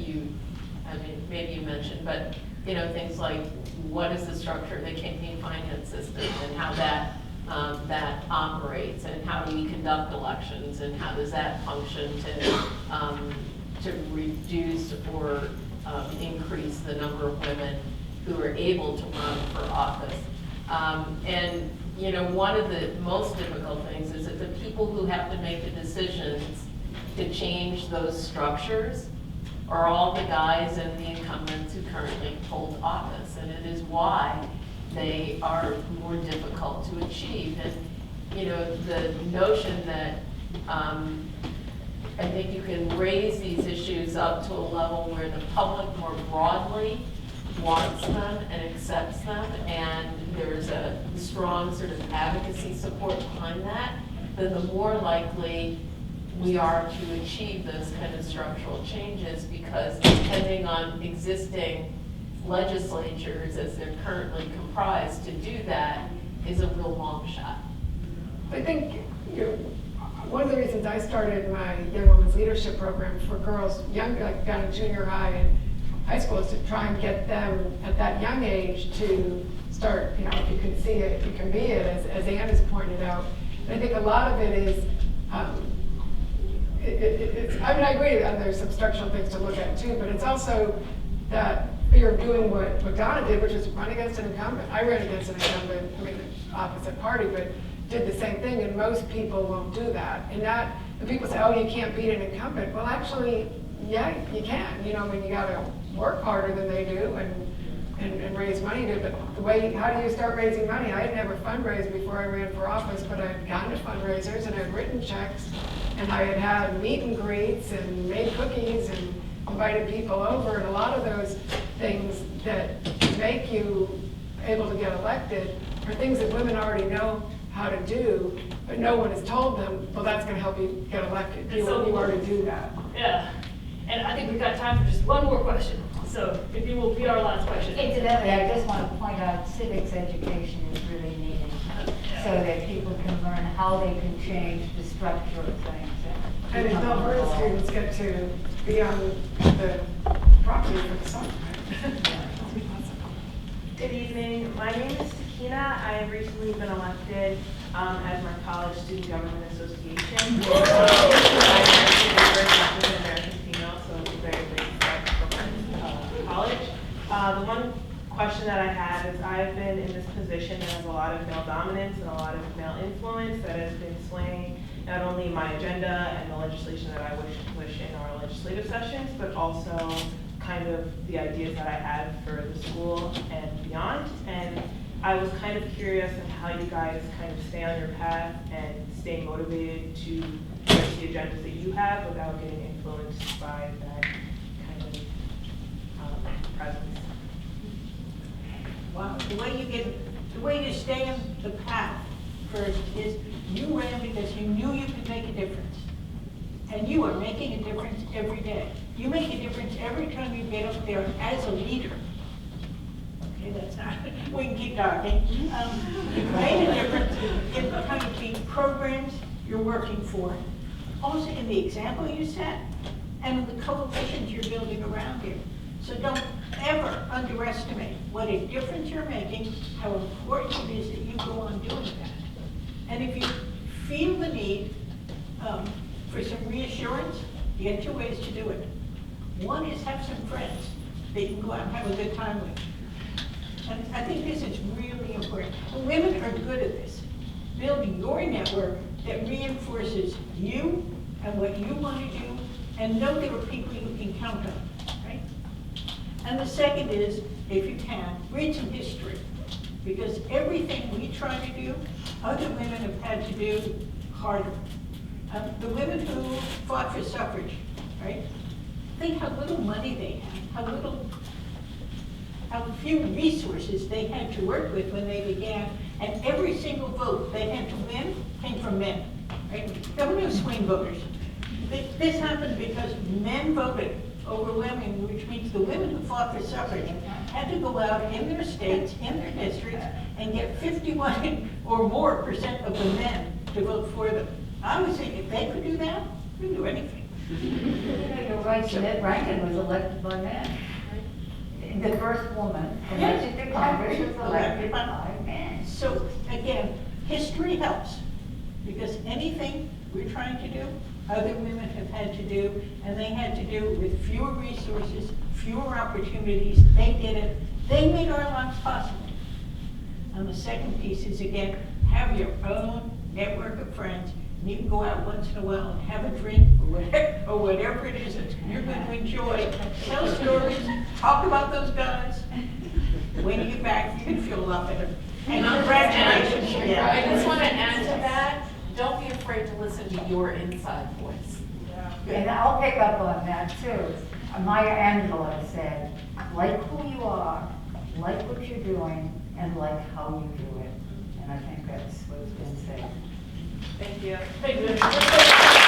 maybe you mentioned, but things like what is the structure of the campaign finance system and how that operates, and how do we conduct elections, and how does that function to reduce or increase the number of women who are able to run for office. And one of the most difficult things is that the people who have to make the decisions to change those structures are all the guys and the incumbents who currently hold office, and it is why they are more difficult to achieve. And the notion that I think you can raise these issues up to a level where the public more broadly wants them and accepts them, and there's a strong sort of advocacy support behind that, then the more likely we are to achieve those kind of structural changes, because depending on existing legislatures as they're currently comprised, to do that is a real long shot. I think one of the reasons I started my Young Women's Leadership Program for girls younger, like down in junior high and high school, is to try and get them at that young age to start, if you can see it, you can be it, as Ann has pointed out. And I think a lot of it is, I agree that there's some structural things to look at too, but it's also that fear of doing what Donna did, which is run against an incumbent. I ran against an incumbent, opposite party, but did the same thing, and most people won't do that. And people say, oh, you can't beat an incumbent. Well, actually, yeah, you can. You gotta work harder than they do and raise money to, but how do you start raising money? I had never fundraised before I ran for office, but I had gone to fundraisers and I'd written checks, and I had meet and greets and made cookies and invited people over, and a lot of those things that make you able to get elected are things that women already know how to do, but no one has told them, well, that's gonna help you get elected. You already do that. Yeah, and I think we've got time for just one more question. So if you will be our last question. Incidentally, I just want to point out civics education is really needed so that people can learn how they can change the structure of things. And if Alberta students get to be on the property for the summer, right? Good evening. My name is Sakina. I have recently been elected as my college student government association. I'm actually the first African American female, so it's a very big step for my college. The one question that I have is I've been in this position that has a lot of male dominance and a lot of male influence that has been swaying not only my agenda and the legislation that I wish to push in our legislative sessions, but also kind of the ideas that I had for the school and beyond. And I was kind of curious on how you guys kind of stay on your path and stay motivated to push the agendas that you have without getting influenced by that kind of presence. Well, the way you stay on the path first is you ran because you knew you could make a difference. And you are making a difference every day. You make a difference every time you get up there as a leader. Okay, that's not, we can keep talking. You've made a difference in the kind of programs you're working for. Also in the example you set and in the coalitions you're building around you. So don't ever underestimate what a difference you're making, how important it is that you go on doing that. And if you feel the need for some reassurance, you have two ways to do it. One is have some friends that you can go out and have a good time with. And I think this is really important. Women are good at this. Build your network that reinforces you and what you want to do, and know there are people you can count on, right? And the second is, if you can, read some history. Because everything we try to do, other women have had to do harder. The women who fought for suffrage, right? Think how little money they had, how few resources they had to work with when they began, and every single vote they had to win came from men, right? There were no swing voters. This happened because men voted overwhelmingly, which means the women who fought for suffrage had to go out in their states, in their districts, and get 51 or more % of the men to vote for them. I would say if they could do that, we could do anything. You're right, Jeanette Rankin was elected by men. The first woman elected to Congress was elected by men. So again, history helps, because anything we're trying to do, other women have had to do, and they had to do with fewer resources, fewer opportunities. They did it. They made our lives possible. And the second piece is, again, have your own network of friends. And you can go out once in a while and have a drink or whatever it is that you're going to enjoy. Tell stories, talk about those guys. When you get back, you're going to feel a lot better. And congratulations. I just want to add to that, don't be afraid to listen to your inside voice. And I'll pick up on that too. Maya Angelou said, like who you are, like what you're doing, and like how you do it. And I think that's what's been said. Thank you. Thank you.